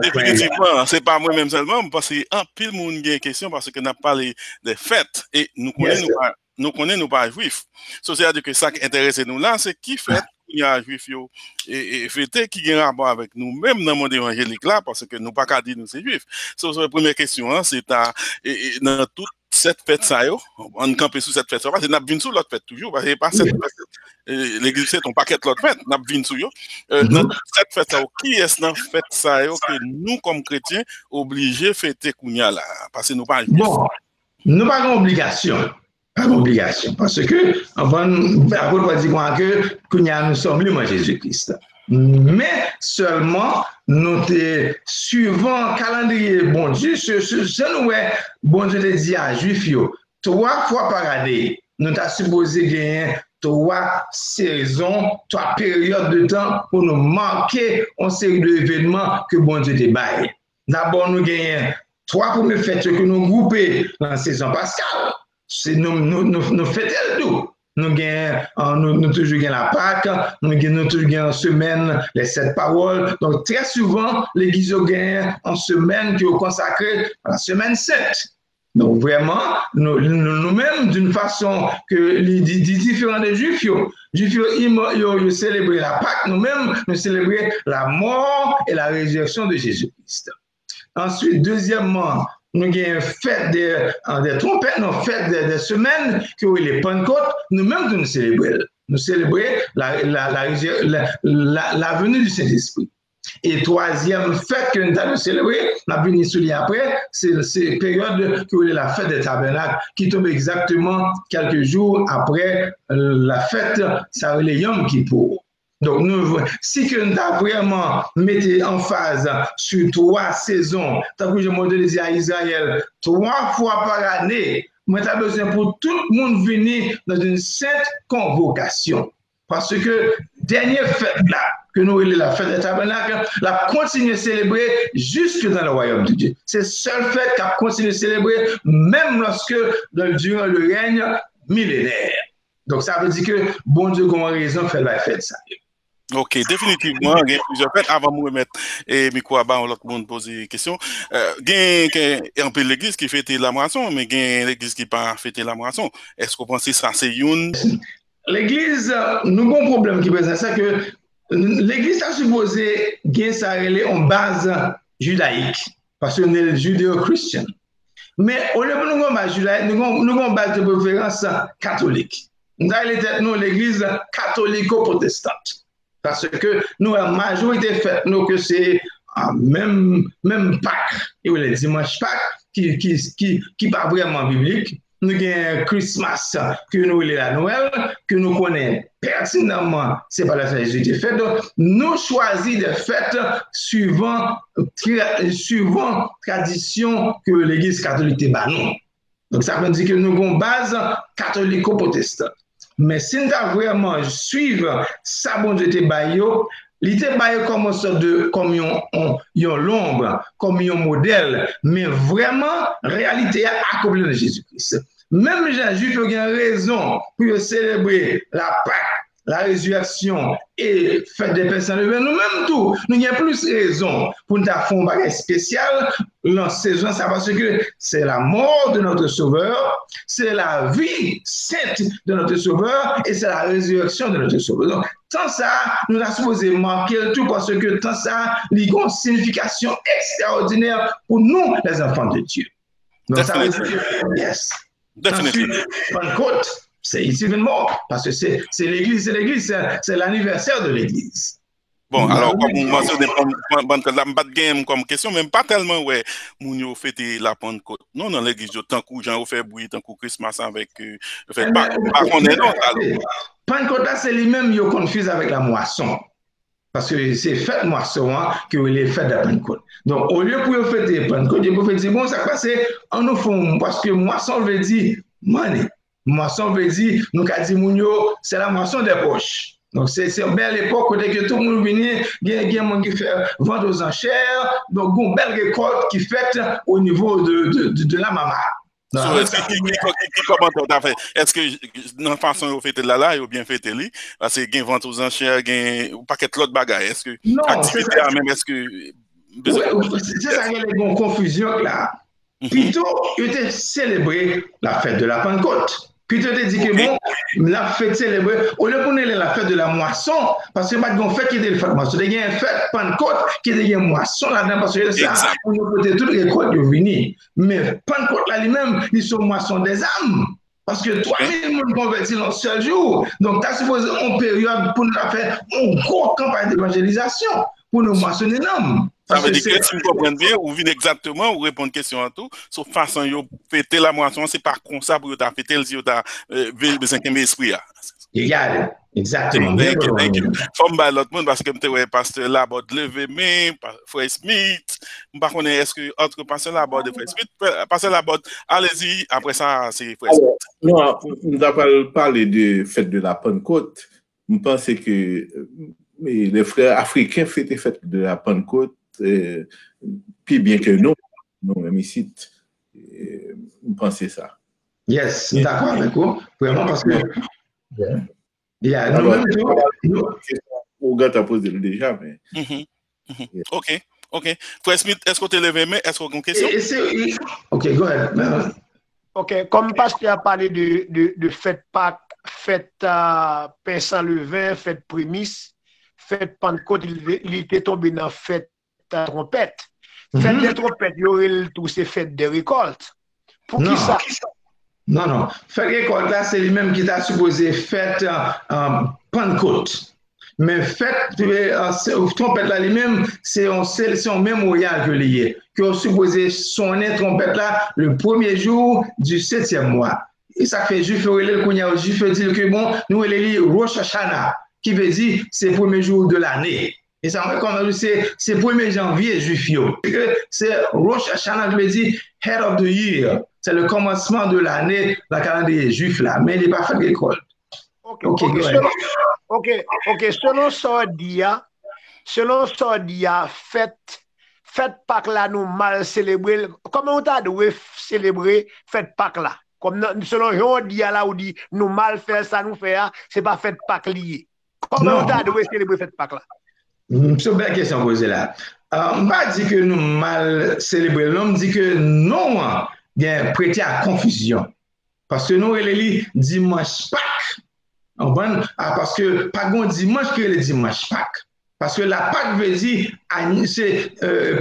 Définitivement, c'est pas moi-même seulement, parce que un pile monde a une question, parce que n'a parlé des fêtes, et nous connaissons pas juifs. C'est-à-dire que ça qui intéresse nous là, c'est qui fête il y a juif et fêter qui a un rapport avec nous, même dans le monde évangélique là, parce que nous pas qu'à dire nous c'est juif. C'est la première question, hein, c'est dans toute cette fête ça on campe sous cette fête ça parce que n'a vinn sous l'autre fête toujours parce que pas cette fête l'église c'est ton paquet l'autre fête n'a vinn sous dans cette fête ça qui est dans fête ça que nous comme chrétiens obligés fêter kounya là parce que nous pas bon nous pas obligation parce que avant va dire que kounya nous sommes libres en Jésus-Christ. Mais seulement nous suivant calendrier bon Dieu ce nous bon Dieu te dit à juif 3 fois par année nous t'a supposé gagner 3 saisons 3 périodes de temps pour nous marquer une série d'événements que bon Dieu te baille. D'abord nous gagnons 3 premières fêtes que nous groupons dans la saison pascale. C'est nous fêtons tout. Nous toujours gagnons la Pâque, nous toujours gagnons en semaine les 7 paroles. Donc, très souvent, l'église gagne en semaine qui est consacrée à la semaine 7. Donc, vraiment, nous-mêmes, d'une façon que les différents des juifs, ils célèbrent la Pâque, nous-mêmes, nous célébrons la mort et la résurrection de Jésus-Christ. Ensuite, deuxièmement, nous avons une fête des trompettes, nous avons fête des semaines, qui ont les Pentecôtes, nous-mêmes nous célébrons. Nous célébrons la venue du Saint-Esprit. Et troisième fête que nous avons célébrée, nous avons venu souligner après, c'est la période qui est la fête des tabernacles, qui tombe exactement quelques jours après la fête, ça est le Yom Kippour. Donc, si que nous avons vraiment mis en phase sur 3 saisons, tant que je me dis à Israël, 3 fois par année, moi, j'ai besoin pour tout le monde venir dans une sainte convocation. Parce que, dernière fête là, que nous avons la fête des tabernacles, la continuer à célébrer jusque dans le royaume de Dieu. C'est la seule fête qu'a continué à célébrer, même lorsque, durant le règne millénaire. Donc, ça veut dire que, bon Dieu, a raison de faire la fête ça. Ok, définitivement, il y a plusieurs fêtes. Avant de me remettre et micro à bas, on l'autre monde poser des questions. Il y a un peu l'église qui fête la moisson, mais il y a l'église qui pas fête la moisson. Est-ce que vous pensez que ça c'est une? L'église, nous avons un problème qui présente, c'est que l'église a supposé gagner sa relais en base judaïque, parce qu'on est judéo-chrétien. Mais au lieu de nous avons base judaïque, nous avons une base de préférence catholique. Nous avons l'église catholico-protestante. Parce que nous, la majorité fait nous que c'est même Pâques, et le dimanche Pâques, qui pas vraiment biblique. Nous avons Christmas, que nous avons la Noël, que nous connaissons pertinemment, c'est pas la fête de Jésus fait. Donc, nous choisissons des fêtes suivant tradition que l'Église catholique bat nous. Donc, ça veut dire que nous avons une base catholico-protestante. Mais si nous avons vraiment suivre ça, bon Dieu te baillot, il te baillot comme une sorte de, comme l'ombre, comme un modèle, mais vraiment, réalité accomplie de Jésus-Christ. Même les Juifs ont raison pour célébrer la Pâque la résurrection et fête des personnes levées, nous-mêmes tout, nous avons plus raison pour nous faire un bagage spécial dans saison, ça parce que c'est la mort de notre Sauveur, c'est la vie sainte de notre Sauveur et c'est la résurrection de notre Sauveur. Donc, tant ça, nous avons supposé marquer tout parce que tant ça, il y a une signification extraordinaire pour nous, les enfants de Dieu. Donc, ça veut dire, yes. Définitivement. Pentecôte, c'est ici mort parce que c'est l'église, c'est l'anniversaire de l'église. Bon, alors, comme vous mentionnez, comme question, même pas tellement, ouais, moun yo fêté la Pentecôte. Non, dans l'église, tant que gens fait bruit, tant que Christmas avec, fait pas qu'on est non, alors. Pentecôte, c'est lui-même, yo confuse avec la moisson. Parce que c'est fête moisson que les fêtes de Pentecôte. Donc, au lieu pour fêter Pentecôte, vous pouvez dire, bon, ça passe, on nous fait, parce que moisson veut dire money. Moisson veut dire, nous avons dit, mounio, c'est la moisson des poches. Donc, c'est une belle époque où tout le monde vient, il y a des gens qui font vendre aux enchères, donc une belle récolte qui fait au niveau de la maman. Est-ce que dans la façon dont vous faites là, vous bien fait lui, parce que vous vente aux enchères, vous paquet l'autre bagaille. Est-ce que l'activité même, est-ce que. C'est ça qu'il y a une confusion là. Plutôt, il était célébré la fête de la Pentecôte. Plutôt, il dit que bon, la fête célébrée, au lieu qu'on ait la fête de la moisson, parce que pas de fête qui est de la moisson, il y a une fête Pentecôte qui est de moisson là-dedans, parce que ça, on a peut-être toutes les récoltes de venir. Mais Pentecôte là lui-même, ils sont moisson des âmes. Parce que 3000 personnes convertis dans un seul jour. Donc, tu as supposé une période pour nous faire une grosse campagne d'évangélisation, pour nous moissonner l'âme. Ça veut dire que si vous comprenez bien, vous venez exactement, vous répondez question à tout, sauf façon de fêter la moisson, c'est pas comme ça pour vous fêter le jour de besoin de l'esprit. Exactement. Thank you. Faut me l'autre monde parce que je pasteur Laborde levé mais Frère Smith, par contre est-ce que autre pasteur Laborde Frère Smith, pasteur Laborde, allez-y, après ça c'est Frère Smith. Non, nous avons parlé de fête de la Pentecôte. Je pense que les frères africains fêtent fête de la Pentecôte. Puis bien que nous, même ici, vous pensez ça. Yes, d'accord avec vous. Vraiment parce que. Au gars, tu as posé déjà, mais. OK. Frère Smith, est-ce que tu es levé, mais est-ce qu'on a une question? OK, go ahead. OK, comme pasteur a parlé de fête Pâques, fête pain sans levain, fête prémisse, fête Pentecôte, il était tombé dans fête trompette. Fête des trompettes, il y aurait tous ces fêtes de récolte. Pour qui ça? Non. Fête de récolte, là, c'est lui-même qui t'a supposé fête Pentecôte. Mais fête trompette, là, lui-même, c'est un mémorial que lié. Que on supposé sonner trompette, là, le premier jour du 7e mois. Et ça fait juif, le juif dit que bon, nous, il est Rosh Hashanah, qui veut dire c'est le premier jour de l'année. Et ça veut dire c'est le 1er janvier juif. C'est Rosh Hashanah qui veut dire Head of the Year. C'est le commencement de l'année, la calendrier juif là, mais il n'est pas fait d'école. OK. Selon Sordia, fête Pâques là, nous mal célébrer. Comment on t'a dû célébrer fête Pâques là? Comme selon Sordia là, où dit nous mal faire ça, nous faire, c'est pas fête Pâques lié. Comment on t'a dû célébrer fête Pâques là? C'est une belle question posée là. On ne va pas dire que nous mal célébrer, on dit que non, il y a prêté à confusion. Parce que nous, les dimanche Pâques. Parce que pas bon dimanche que le dimanche Pâques. Parce que la Pâques veut dire c'est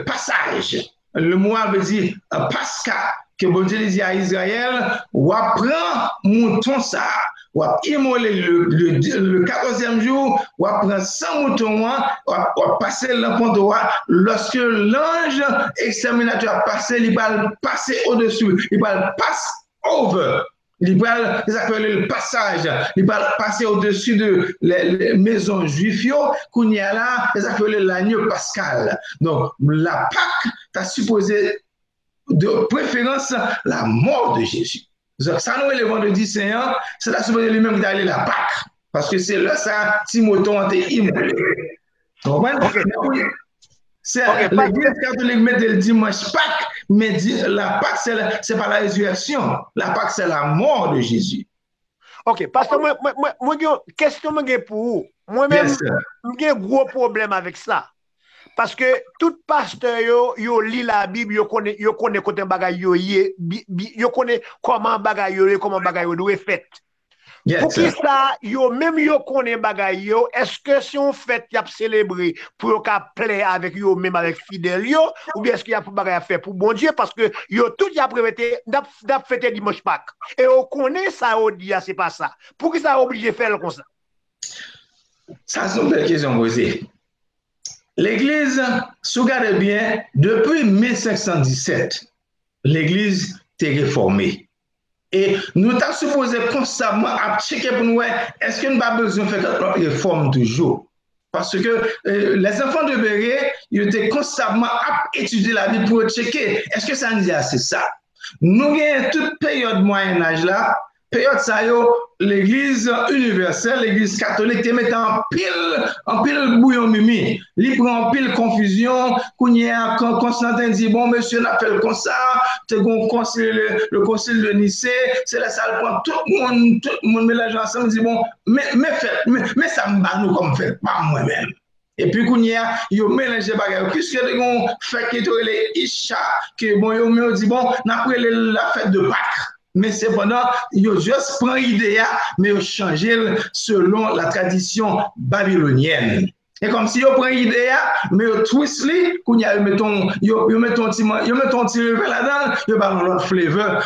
passage. Le mois veut dire Pascha. Que bon Dieu dit à Israël, ou apprend mouton ça. Ou immoler le 14e jour, ou prendre 100 moutons, ou passer l'enfant lorsque l'ange exterminateur passe, il va passer au-dessus, il va pass over, il va le passage, il va passer au-dessus de les maisons juives, qu'on y a là, ils appellent l'agneau pascal. Donc, la Pâque, tu as supposé de préférence la mort de Jésus. Ça nous est le vendredi Saint, c'est la supposé lui-même d'aller la Pâque. Parce que c'est là ça, Timothée a été immolé. C'est l'Église catholique met le dimanche Pâques, mais la Pâque, c'est pas la résurrection. La Pâque, c'est la mort de Jésus. OK, parce que moi question pour vous. Moi-même, j'ai un gros problème avec ça. Parce que tout pasteur yo lit la Bible, yo connaît côté bagay yo connaît comment bagay yo doit fait. Pour qui ça yo même yo connaît bagay yo, est-ce que si on fait y a célébrer pour qu'a plaire avec yo même avec fidèle yo ou bien est-ce qu'il y a pour bagay à faire pour bon Dieu parce que yo tout y a prévé d'ap fêter dimanche Pâques. Et on connaît ça on dit c'est pas ça. Pour qui ça obligé faire comme ça? Ça c'est une belle question posée. L'Église, si vous regardez bien, depuis 1517, l'Église était réformée. Et nous avons supposé constamment à checker pour nous, est-ce qu'on n'a pas besoin de faire notre réforme toujours? Parce que les enfants de Béret, ils étaient constamment à étudier la Bible pour checker, est-ce que ça nous dit assez ça? Nous avons toute période Moyen-Âge là, période ça, l'Église universelle, l'Église catholique, te met en pile bouillon mimi. Il prend en pile confusion. Quand Constantin dit, bon, monsieur, on a fait comme ça, le concile de Nicée, c'est la salle, tout le monde mélange ensemble, dit, bon, mais ça me bat nous comme fait, pas moi-même. Et puis, il a mélangé bagay. Puisque on fait qu'il y a les Isha, que bon, on dit, bon, on a pris la fête de Pâques. Mais cependant, ils ont juste pris l'idée, mais ils ont changé selon la tradition babylonienne. Et comme si ils ont pris l'idée, mais ils ont twist ils mettent un petit levé là-dedans, ils ont un autre flavor,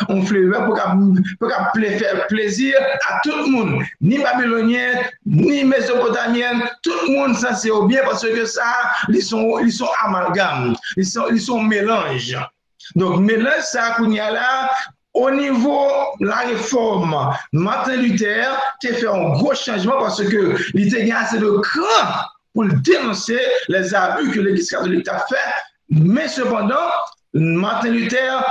pour faire plaisir à tout le monde, ni babylonien, ni mésopotamien, tout le monde, ça c'est bien parce que ça, ils sont amalgames, ils sont mélanges. Donc, mélange ça, qu'on y a là, au niveau de la réforme, Martin Luther a fait un gros changement parce que il était assez de cran pour dénoncer les abus que l'Église catholique a fait. Mais cependant, Martin Luther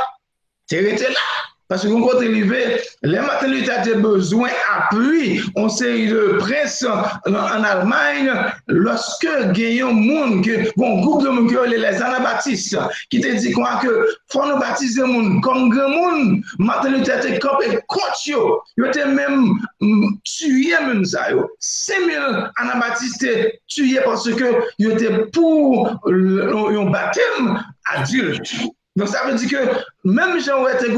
était là. Parce que quand il arrivé, les Martin Luther avaient besoin d'appui. On série de presse en Allemagne, lorsque il y a un groupe de monde, les Anabaptistes, qui te dit quoi que faut nous baptiser monde comme grand monde. Martin Luther était campé contre eux. Il était même tué même ça. 5000 Anabaptistes tués parce que ils étaient pour un baptême adulte. Donc ça veut dire que même si on était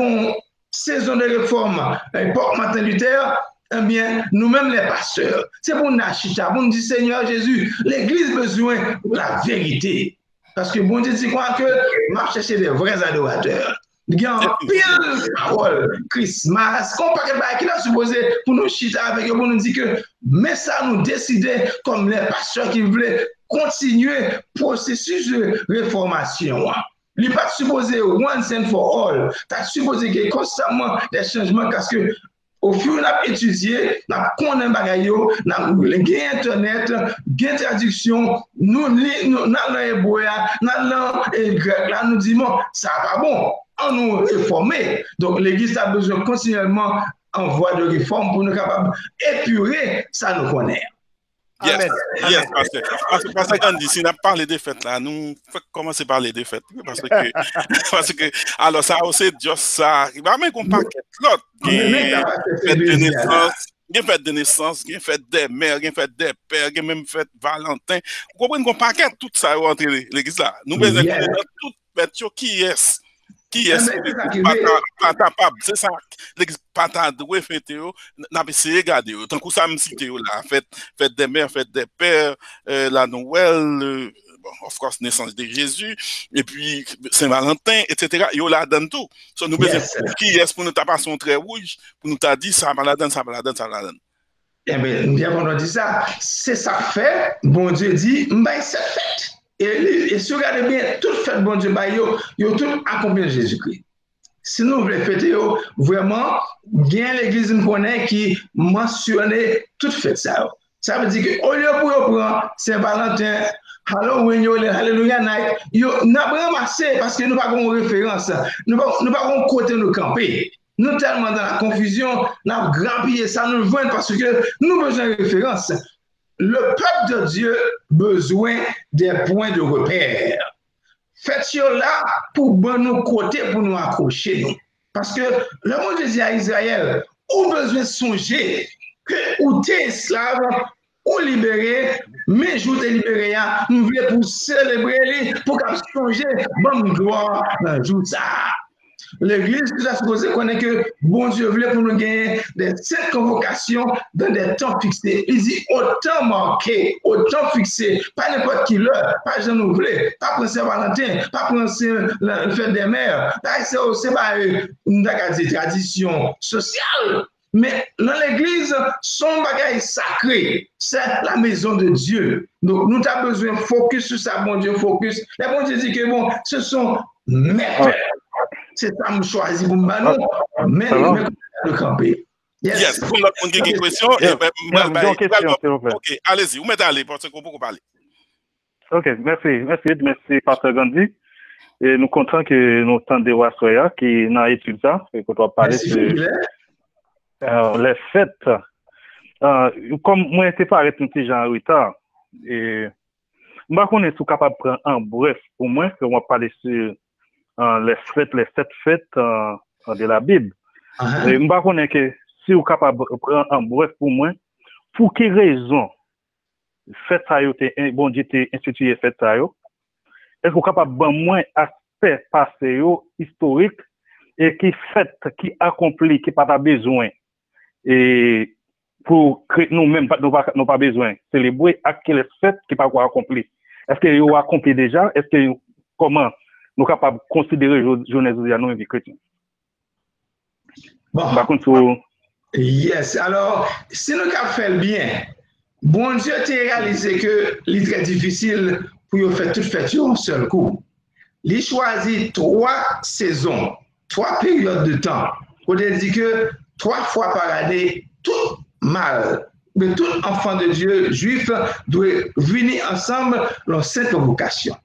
saison de réforme, époque Martin Luther, eh bien, nous-mêmes les pasteurs, c'est pour nous acheter, pour nous dire, Seigneur Jésus, l'Église a besoin de la vérité. Parce que bon Dieu dit quoi que m'a cherché des vrais adorateurs. Il y a un pile parole, Christmas, qu'on parle qu'il a supposé pour nous chiter avec eux, pour nous dire que, mais ça nous décider comme les pasteurs qui voulaient continuer le processus de réformation. Il n'est pas supposé once and for all. Tu as supposé qu'il y ait constamment des changements parce que au fur et à mesure étudié, nous connaissons les choses, nous avons Internet, nous traduction, nous avons l'hébreu, nous avons le grec, nous disons, ça va pas bon, on nous réformer. Donc l'Église a besoin continuellement en voie de réforme pour nous capables d'épurer ça nous connaît. Yes, yes, parce que Gandhi, si on a parlé des fêtes là, nous faut commencer par les défaites parce que alors ça c'est juste ça, il va même qu'on paquet l'autre fête de naissance, il fête de naissance, il fête des mères, il fête des pères, il même fête Valentin. Vous comprenez qu'on paquet tout ça entre l'église là. Nous besoin de toute fête qui est c'est ça l'église pas doué fêter n'a pas essayé regarder tant que ça me cité là fête des mères, fête des pères, la Noël, of course naissance de Jésus et puis Saint-Valentin etc. yo la donne tout. So nous besoin qui est pour nous taper son trait rouge pour nous t'a dit ça va la donne. Eh bien, bien qu'on a dit ça, c'est ça fait, bon Dieu dit, mais c'est fait. Et si vous regardez bien, tout fait, bon Dieu, ils ont tout accompli Jésus-Christ. Si nous voulons fêter, vraiment, bien l'Église nous connaît qui mentionnait tout fait ça. Ça veut dire qu'au lieu pour prendre Saint-Valentin, Halloween, Hallelujah Night, nous avons ramassé parce que nous n'avons pas de référence, nous n'avons pas de côté nous camper. Nous tellement dans la confusion, nous avons grappillé ça, nous le voyons parce que nous avons besoin de référence. Le peuple de Dieu a besoin des points de repère. Faites-le là pour nous côté pour nous accrocher. Parce que le monde dit à Israël, on a besoin de songer que ou t'es esclave, ou libéré, mais jour de libéré, nous voulons pour célébrer, pour qu'on songe, bonne gloire, jour ça. L'Église nous a supposé connaître que bon Dieu voulait pour nous gagner des 7 convocations dans des temps fixés. Il dit autant marqué, autant fixé, pas n'importe qui l'heure, pas Jean Nouvelé, pas pour Saint-Valentin, pas pour le fête des mères. C'est pas une tradition sociale. Mais dans l'Église, son bagage sacré, c'est la maison de Dieu. Donc nous avons besoin de focus sur ça, bon Dieu, focus. Et bon Dieu dit que bon, ce sont mes pères. C'est ça que je choisis pour me mais le camper. Yes, pour notre monde qui a une question, ok, allez-y, vous mettez à aller parce qu'on peut parler. Ok, merci, Pasteur Gandhi. Et nous comptons que nous tendons à Soya qui n'a étudié ça, et qu'on doit parler de les fêtes. Comme moi, je n'étais pas arrêté un petit genre en retard, et je ne suis pas capable de prendre un bref pour moi, que on va parler sur les 7 fêtes de la Bible. Et je ne sais que si vous êtes capable de prendre un bref pour moi, pour quelle raison fête ça bon Dieu t'a institué fête ça est-ce que vous êtes capable de moins aspect passé historique et qui fait qui accomplit qui pas besoin et pour nous-mêmes nous pas besoin célébrer à quelle fête qui pas accompli. Est-ce que vous accompli déjà? Est-ce que comment nous sommes capables de considérer journée de nous vie chrétienne? Bon. Par contre, yes. Alors, si nous avons fait le bien, bon Dieu a réalisé que c'est très difficile pour faire toute fête en un seul coup. Il choisit 3 saisons, 3 périodes de temps. On dit que 3 fois par année, tout mâle, mais tout enfant de Dieu juif doit venir ensemble dans cette convocation.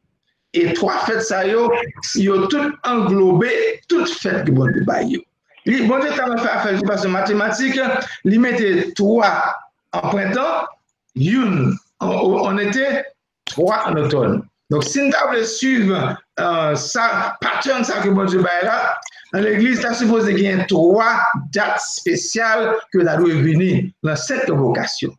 Et 3 fêtes, ça y ont tout englobé, toutes fêtes que bon Dieu baille. Bon Dieu t'a fait faire mathématiques, il mettait 3 en printemps, 1 en été, 3 en automne. Donc, si nous devons suivre ça, pattern ça que bon Dieu baille là, dans l'église, tu as supposé qu'il y ait 3 dates spéciales que tu dois venir dans cette convocation.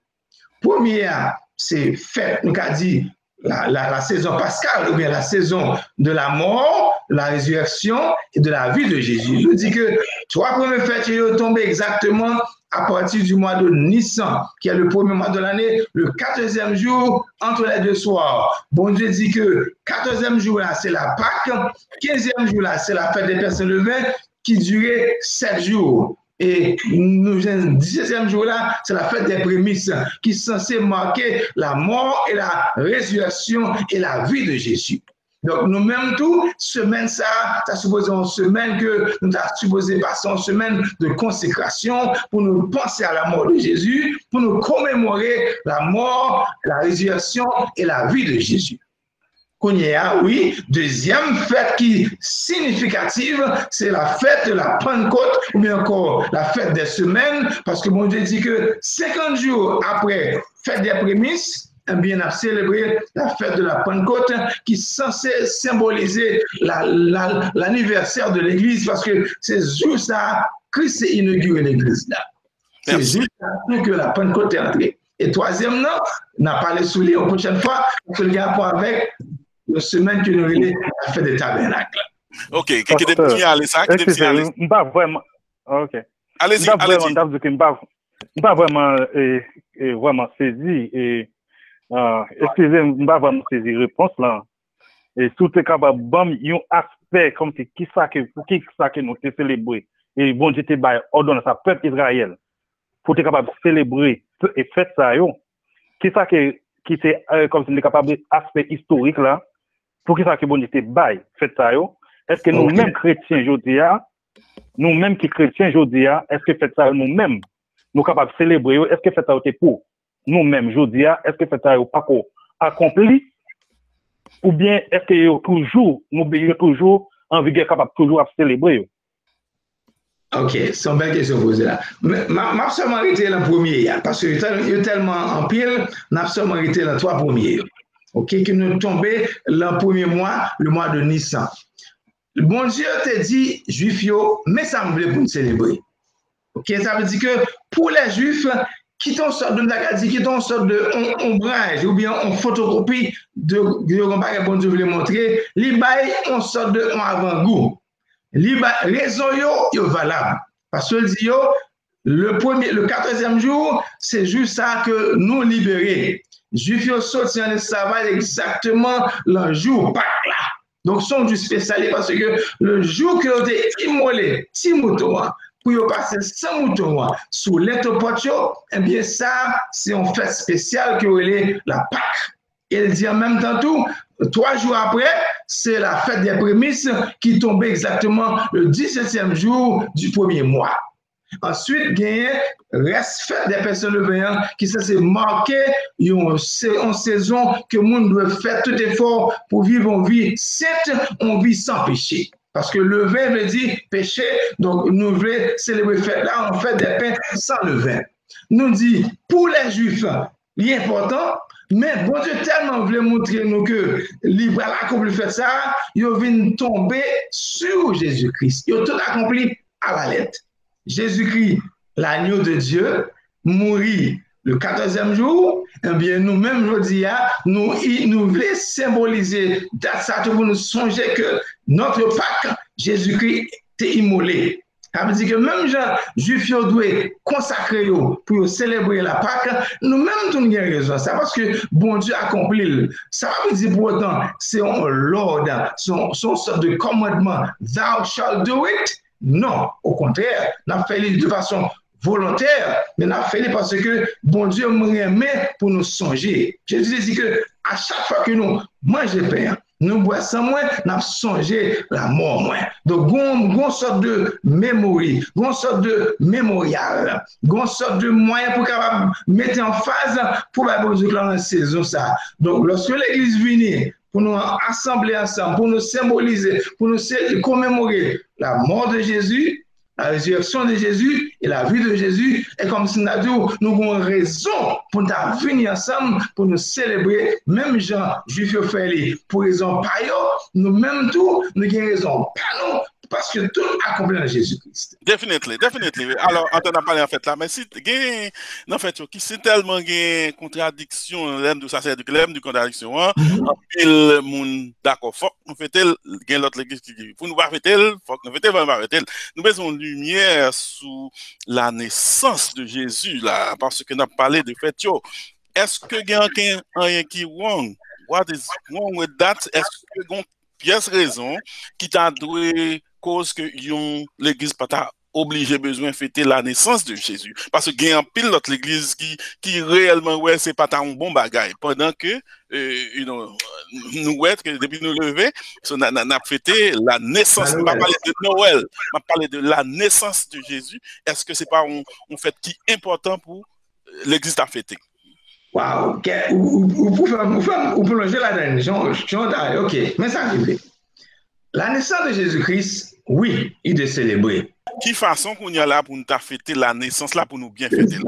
Première, c'est fête, nous avons dit, la saison pascale, ou bien la saison de la mort, la résurrection et de la vie de Jésus. Je dis que 3 premières fêtes sont tombées exactement à partir du mois de Nissan, qui est le premier mois de l'année, le 14e jour entre les 2 soirs. Bon Dieu dit que 14e jour là, c'est la Pâque, 15e jour là, c'est la fête des personnes levées, qui durait 7 jours. Et le 17e jour là, c'est la fête des prémices qui est censée marquer la mort et la résurrection et la vie de Jésus. Donc nous-mêmes tout, semaine ça supposé une semaine que nous avons supposé passer une semaine de consécration pour nous penser à la mort de Jésus, pour nous commémorer la mort, la résurrection et la vie de Jésus. Oui, deuxième fête qui est significative, c'est la fête de la Pentecôte, ou bien encore la fête des semaines, parce que mon Dieu dit que 50 jours après fête des prémices, eh bien, on a célébré la fête de la Pentecôte qui est censée symboliser l'anniversaire de l'Église, parce que c'est juste ça, Christ a inauguré l'Église là. C'est juste ça que la Pentecôte est entrée. Et troisièmement, on a parlé sur les prochaine fois, parce que le rapport avec la semaine que nous avons fait des tabernacles. Ok, qui est bien allé ça? Pas vraiment. Ok. Allez-y, allez-y. Pas vraiment saisi. Excusez-moi, pas vraiment saisi réponse là. Et tout est capable de un aspect comme c'est qui ça que nous célébrer. Et bon Dieu te bail ordonne ça peuple Israël. Pour être capable de célébrer et faire ça yo. Qui ça qui c'est comme si on est capable d'aspect historique là. Pour qui ça que bon Dieu te bail fait ça yo. Est-ce que nous-mêmes chrétiens aujourd'hui, nous-mêmes qui chrétiens aujourd'hui, est-ce que fait ça nous-mêmes nous capables de célébrer? Est-ce que fait ça pour nous-mêmes aujourd'hui? Est-ce que fait ça pas accompli? Ou bien est-ce que toujours nous toujours en vigueur capable toujours à célébrer? Ok, c'est une belle question posée là. Mais m'a seulement arrêté le premier, parce que il y a tellement en pile, m'a seulement arrêté le 3 premiers. Ok, qui nous tombé le premier mois, le mois de Nissan. Le bon Dieu te dit, Juifs, mais ça me voulait pour nous célébrer. Ok, ça veut dire que pour les Juifs qui t'ont sorte de ombrage ou bien en photocopie de bon Dieu voulait montrer, li bail on sorte de avant-goût. Li raison yo valable parce que dit yo le 14e jour, c'est juste ça que nous libérer. Juifs yo sorti en esclavage exactement le jour Pâques là. Donc son du spécial parce que le jour que vous avez immolé ti mouton pour passer 100 moutons sous l'étopotio, eh bien ça, c'est une fête spéciale qui est la Pâque. Et il dit en même temps tout, 3 jours après, c'est la fête des prémices qui tombait exactement le 17e jour du premier mois. Ensuite, il y a reste fête des personnes levain qui s'est marqué une saison que le monde doit faire tout effort pour vivre une vie sainte, une vie sans péché. Parce que levain veut dire péché, donc nous voulons célébrer fête là, on fait des pains sans levain. Nous dit pour les Juifs, l'important, mais bon Dieu tellement voulait montrer nous que libre à l'accompli fait ça, ils viennent tomber sur Jésus-Christ. Ils ont tout accompli à la lettre. Jésus-Christ, l'agneau de Dieu, mourit le 14e jour, eh bien, nous-mêmes, je dis, nous voulons symboliser ça pour nous songer que notre Pâques, Jésus-Christ est immolé. Ça veut dire que même les Juifs doivent consacrer pour célébrer la Pâques, nous-mêmes, nous avons raison. C'est parce que bon Dieu accomplit. Ça veut dire pour autant, c'est un l'ordre, son sorte de commandement, thou shalt do it. Non, au contraire, nous avons fait de façon volontaire, mais nous avons fait parce que bon Dieu nous remet pour nous songer. Jésus dit que à chaque fois que nous mangeons pain, nous boissons moins, nous avons songé la mort moins. Donc, une sorte de mémoire, une sorte de mémorial, une sorte de moyen pour capable mettre en phase pour la bonne Dieu dans la saison ça. Donc, lorsque l'Église vient pour nous assembler ensemble, pour nous symboliser, pour nous commémorer la mort de Jésus, la résurrection de Jésus et la vie de Jésus, et comme si nous avons raison pour nous venir ensemble, pour nous célébrer, même gens juifs fait pour raison pas nous-mêmes tout, nous avons raison pas nous, parce que tout accompli dans Jésus-Christ. Definitely. Alors, on a parlé en fait là, mais si en fait, qui c'est tellement une contradiction, l'aime de ça, c'est l'aime de contradiction, le monde d'accord, faut nous fait tel, gain l'autre l'église qui dit, pour nous pas faire tel, faut nous faire tel, pas faire tel. Nous besoin de lumière sur la naissance de Jésus là, parce que nous avons parlé de fait. Est-ce que il y a rien qui wrong? What is wrong with that? Est-ce que il y a une pièce raison qui t'a doué cause que l'église pas t'a obligé besoin de fêter la naissance de Jésus parce que il y a un pile l'autre l'église qui réellement ouais c'est pas un bon bagage pendant que nous ouais que depuis nous lever on a fêté la naissance on va parler de Noël on va parler de la naissance de Jésus. Est-ce que c'est pas un fait qui est important pour l'église à fêter? Wow, vous plongez là-dedans, ok, mais ça arrive. La naissance de Jésus-Christ, oui, il est célébré. Qui façon qu'on y a là pour nous fêter la naissance là, pour nous bien fêter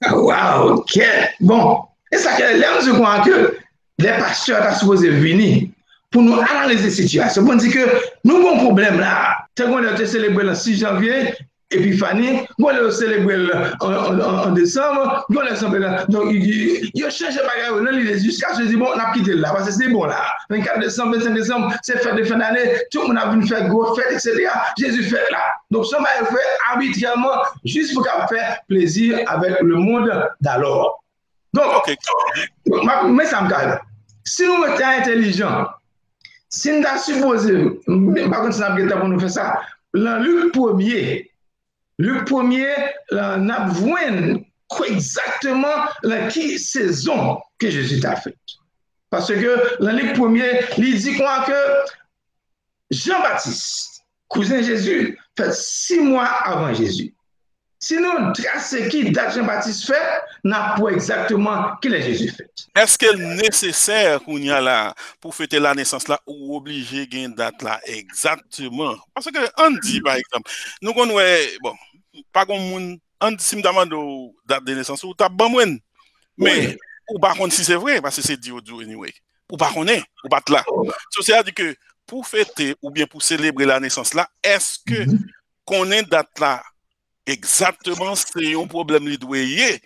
là? Wow, ok. Bon, et ça, je crois que les pasteurs sont supposés venir pour nous analyser la situation. Pour dire que nous avons un problème là. Tant qu'on a célébré le 6 janvier, Épiphanie, on l'a célébré en décembre, on l'a célébré là. Donc, il a changé de bagage jusqu'à ce que bon, on a quitté là, parce que c'est bon là. 24 décembre, 25 décembre, c'est fête de fin d'année, tout le monde a venu faire gros fête, etc. Jésus fait là. Donc, ça m'a fait arbitrairement juste pour faire plaisir avec le monde d'alors. Donc, mais ça me calme. Si nous étions intelligents, si nous avons supposé, par contre, ça n'a pas pour nous faire ça, dans Luc 1er, on a vu exactement la qui saison que Jésus a faite. Parce que dans Luc 1er, il dit quoi que Jean-Baptiste, cousin Jésus, fait 6 mois avant Jésus. Si nous traçons qui date Jean-Baptiste fait, n'a pas exactement qui est Jésus fait. Est-ce qu'il est nécessaire qu'on y a là pour fêter la naissance là ou obligé de date là exactement? Parce que on dit par exemple, nous connaissons bon, pas comme on dit si me demande date de naissance ou t'as bon moins. Mais ou pas contre si c'est vrai parce que c'est dit au anyway. Ou pas connaît, ou pas là. Ça veut dire que pour fêter ou bien pour célébrer la naissance là, est-ce que qu'on est date là exactement, c'est un problème lidoyer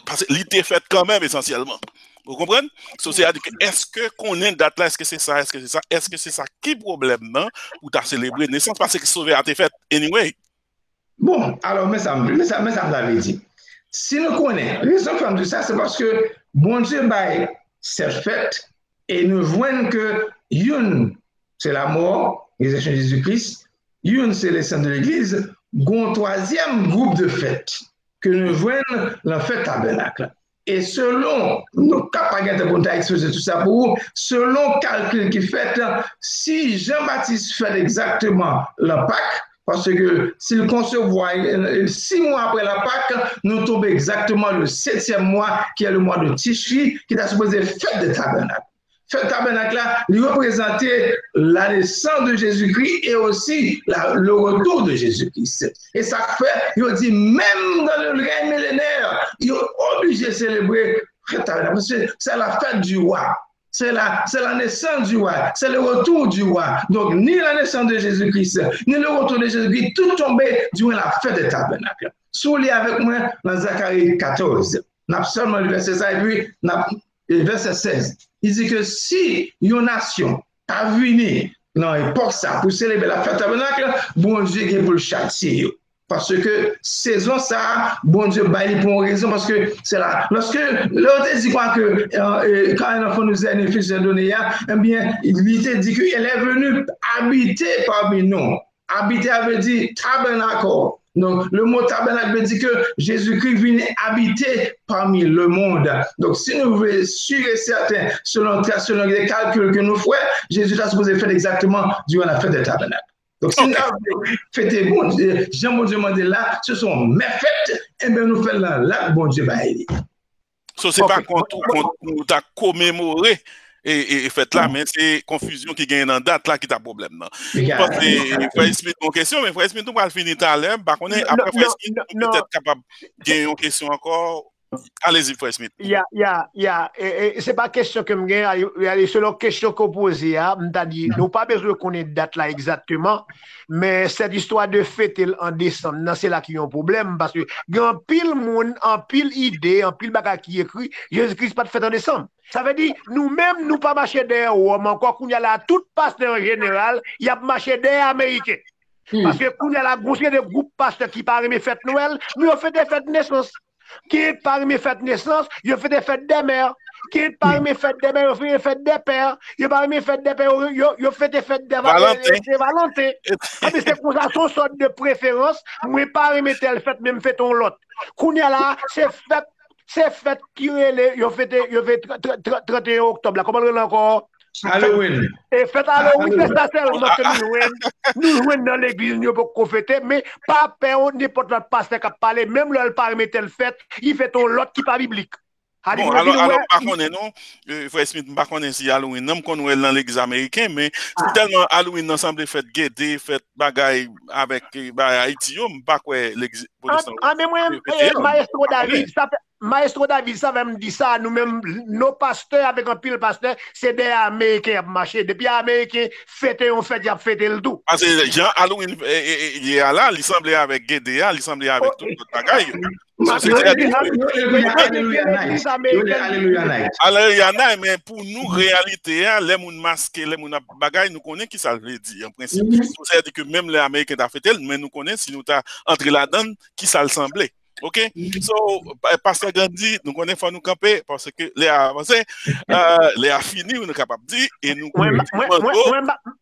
parce que l'idée fait quand même essentiellement. Vous comprenez? C'est-à-dire que est-ce que qu'on ait une date là, est-ce que c'est ça, est-ce que c'est ça, est-ce que c'est ça qui problème non pour t'as célébré naissance parce que sauver a été fait anyway. Bon, alors mais ça me l'avait dit. Si nous connaissons, raison de ça, c'est parce que bon Dieu c'est fait et nous voyons que une c'est la mort, résurrection de Jésus-Christ, une c'est les saints de l'Église, un troisième groupe de fêtes que nous voyons la fête tabernacle. Et selon, nous capables de exposer tout ça pour vous, selon le calcul qui fait, si Jean-Baptiste fait exactement la Pâque, parce que s'il concevoir 6 mois après la Pâque, nous tombons exactement le 7e mois, qui est le mois de Tishri, qui est supposé fête de tabernacle. Fête tabernacle là, il représentait la naissance de Jésus-Christ et aussi le retour de Jésus-Christ. Et ça fait, il dit, même dans le règne millénaire, il est obligé de célébrer fête tabernacle. Parce que c'est la fête du roi. C'est la naissance du roi, c'est le retour du roi. Donc, ni la naissance de Jésus-Christ, ni le retour de Jésus-Christ, tout tombait durant la fête des tabernacles. Souliez avec moi dans Zacharie 14. N'a seulement le verset 16 et puis le verset 16. Il dit que si une nation a venu dans l'époque ça pour célébrer la fête tabernacle, bon Dieu est pour le châtier. Parce que saison ça, bon Dieu baille pour une raison, parce que c'est là. Lorsque l'autre dit quoi que quand un enfant nous a un fils de donné, eh bien, il dit qu'elle est venue habiter parmi nous. Habiter veut dire tabernacle. Donc, le mot tabernacle veut dire que Jésus-Christ vient habiter parmi le monde. Donc, si nous voulons sûr et certain, selon les calculs que nous faisons, Jésus a supposé faire exactement durant la fête des tabernacles. Donc, si nous avons fêté bon Dieu, Jean bon Dieu m'a dit là, ce sont mes fêtes, et bien nous faisons là, bon Dieu va aider. So, c'est pas qu'on t'a commémoré et fait là, mais c'est confusion qui gagne dans date là qui t'a problème. Parce que Frère Smith, mon question, mais Frère Smith, nous va finir tout à l'heure. Après Frère Smith, peut-être capable de gagner une question encore. Allez-y, Frère Smith. C'est pas question que je gagne, selon question qu'on pose, m'ta dit, nous pas besoin qu'on ait date là exactement, mais cette histoire de fête en décembre, c'est là qu'il y a un problème, parce que il y a un pile monde, un pile idée, un pile bagage qui écrit, Jésus-Christ pas de fête en décembre. Ça veut dire, nous-mêmes, nous pas marcher derrière Rome, encore qu'on y a là, tout pasteur en général, il y a marché derrière Américains. Parce que qu'on y a la grosse de groupe pasteur qui parle mes fêtes Noël, nous on fait des fêtes de naissance. Qui est parmi mes fêtes de naissance, il fait des fêtes des mères. Qui est parmi mes fêtes des mères, il fait des fêtes des pères. Il est parmi mes fêtes des pères, il fait des fêtes des Valentin. C'est pour ça, son sorte de préférence, moi, parmi telle fête, même fait ton lot. Qu'on y a là, c'est fête qui est, il fait 31 octobre, comment on encore? Halloween. Et fête Halloween, c'est ça seulement que nous jouons dans l'église, nous pouvons fêter, mais pas peur, n'importe quel pasteur qui a parlé, même le parmi telle fête, il fait ton lot qui n'est pas biblique. Bon, alors, par contre, non, Frère Smith, par contre, si Halloween, non, qu'on est dans l'église américaine, mais c'est tellement Halloween, ensemble, fait guetter, fait bagaille avec Haïti, pas quoi l'église. Mais moi, Maestro David, ça va me dire ça, nous-mêmes, nos pasteurs, avec un pile pasteur, c'est des Américains qui ont marché. Depuis les Américains, fêter, on fait, ils ont fêté le tout. Parce que Jean Halloween, il est là, il semblait avec Guédéa, il semblait avec tout le bagaille. Alléluia Night, mais pour nous, réalité, les gens masqués, les gens bagaille, nous connaissons qui ça veut dire. En principe, c'est-à-dire que même les Américains ont fait tel, mais nous connaissons si nous avons entré là-dedans, qui ça le semblait. OK? So, Pasteur Gandhi, nous connaissons nous camper parce que les avancés, les a fini, nous sommes capables de dire, et nous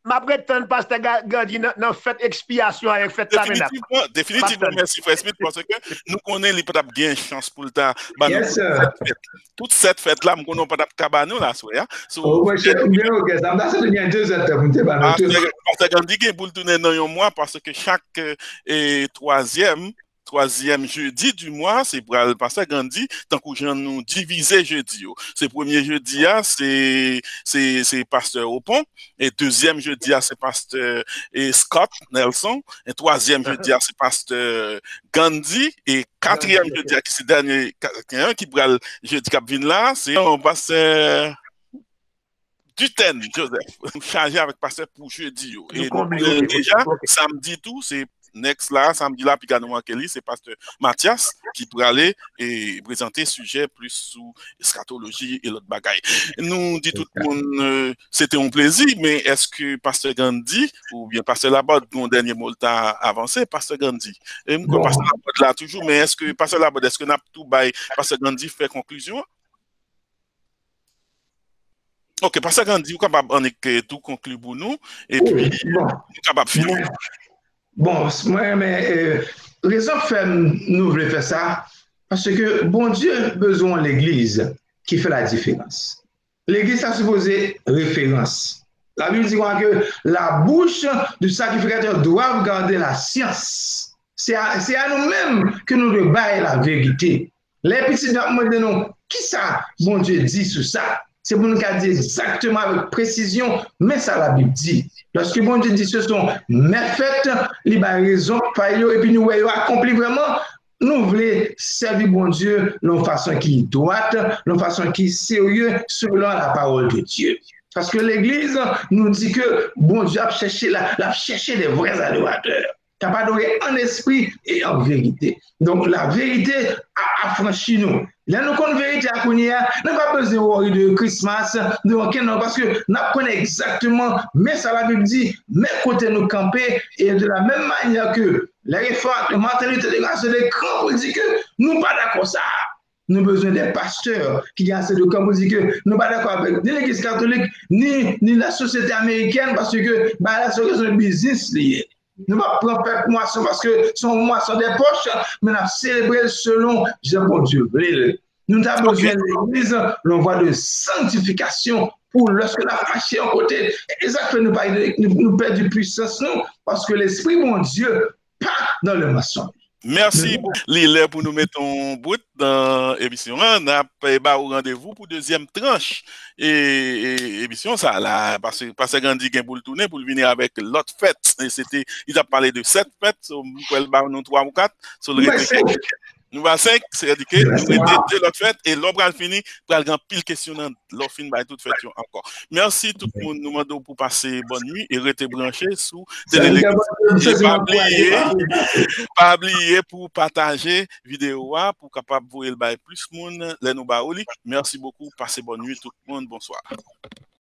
ma prétende Pasteur Gandhi dans fait expiation avec fait tabernacle. Définitivement, merci Frère Smith, parce que nous connaissons les peut-être bien chance pour le temps. Toute cette fête-là, nous connaissons pas de cabane là, soya. Pasteur Gandhi qui est pour le tourner dans un mois parce que chaque troisième jeudi du mois, c'est pour le pasteur Gandhi, tant que nous diviser jeudi. C'est premier jeudi, c'est pasteur Opon, et deuxième jeudi, c'est pasteur Scott Nelson, et troisième jeudi, c'est pasteur Gandhi, et quatrième jeudi, c'est dernier qui prend le jeudi qui vient là, c'est pasteur Duten Joseph, chargé avec pasteur pour jeudi. Et déjà, samedi tout, c'est next là, samedi là, puis nous manquer c'est pasteur Mathias qui pourrait aller et présenter sujet plus sous eschatologie et l'autre bagaille. Nous dit tout le monde, c'était un plaisir, mais est-ce que pasteur Gandhi ou bien pasteur Laborde, mon dernier mot à avancer, pasteur Gandhi? Et pasteur Laborde là toujours, mais est-ce que pasteur Laborde, est-ce que n'a tout bail, pasteur Gandhi fait conclusion? Ok, pasteur Gandhi, vous capable de tout conclure pour nous, et puis vous capable de finir. Bon, moi, mais raison fait nous voulons faire ça, parce que bon Dieu a besoin de l'Église qui fait la différence. L'Église a supposé référence. La Bible dit que la bouche du sacrificateur doit garder la science. C'est à nous-mêmes que nous devons bailler la vérité. Les petits demandent nous, qui ça, bon Dieu dit sur ça? C'est pour nous dire exactement avec précision, mais ça la Bible dit. Lorsque bon Dieu dit ce sont mes fêtes, il a raison, et puis nous voyons accompli vraiment, nous voulons servir bon Dieu de façon qui est droite, de façon qui est sérieuse, selon la parole de Dieu. Parce que l'Église nous dit que bon Dieu a cherché des vrais adorateurs, capables d'adorer en esprit et en vérité. Donc la vérité a affranchi nous. Là, nous connaissons la vérité à Kounia, nous n'avons pas besoin de Christmas, de aucun nom, parce que nous connaissons exactement, mais ça la Bible dit, mais côté nous camper, et de la même manière que les réformes, la mentalité de grâce, les grands pour dire que nous ne sommes pas d'accord ça. Nous avons besoin des pasteurs qui ont assez de camp pour dire que nous ne sommes pas d'accord avec ni l'Église catholique, ni la société américaine, parce que la société de business liée. Nous ne pouvons pas faire moisson parce que son moisson des poches, mais nous célébrer selon Jean-Bon-Dieu. Nous avons besoin de l'Église, l'envoi de sanctification pour lorsque la fâché en côté. Et ça fait nous perdre de puissance, nous, parce que l'Esprit, mon Dieu, pas dans le mensonge. Merci beaucoup, Lille, pour nous mettre en bout dans l'émission. On a pas au rendez-vous pour deuxième tranche. Et émission, ça, là, parce que Gandhi vient pour le tourner, pour venir avec l'autre fête. Et c'était, il a parlé de 7 fêtes, sur nous 3 ou 4, sur le nous avons 5, c'est indiqué, nous avons l'autre fête, et l'autre a fini, pour aller pile questionnant, l'autre fin, toute fête encore. Merci tout le monde, nous demandons pour passer bonne nuit et rester branché sous télé. Pas oublier pour partager vidéo pour capable voir le bail plus monde les nous baoli. Merci beaucoup, passez bonne nuit tout le monde, bonsoir.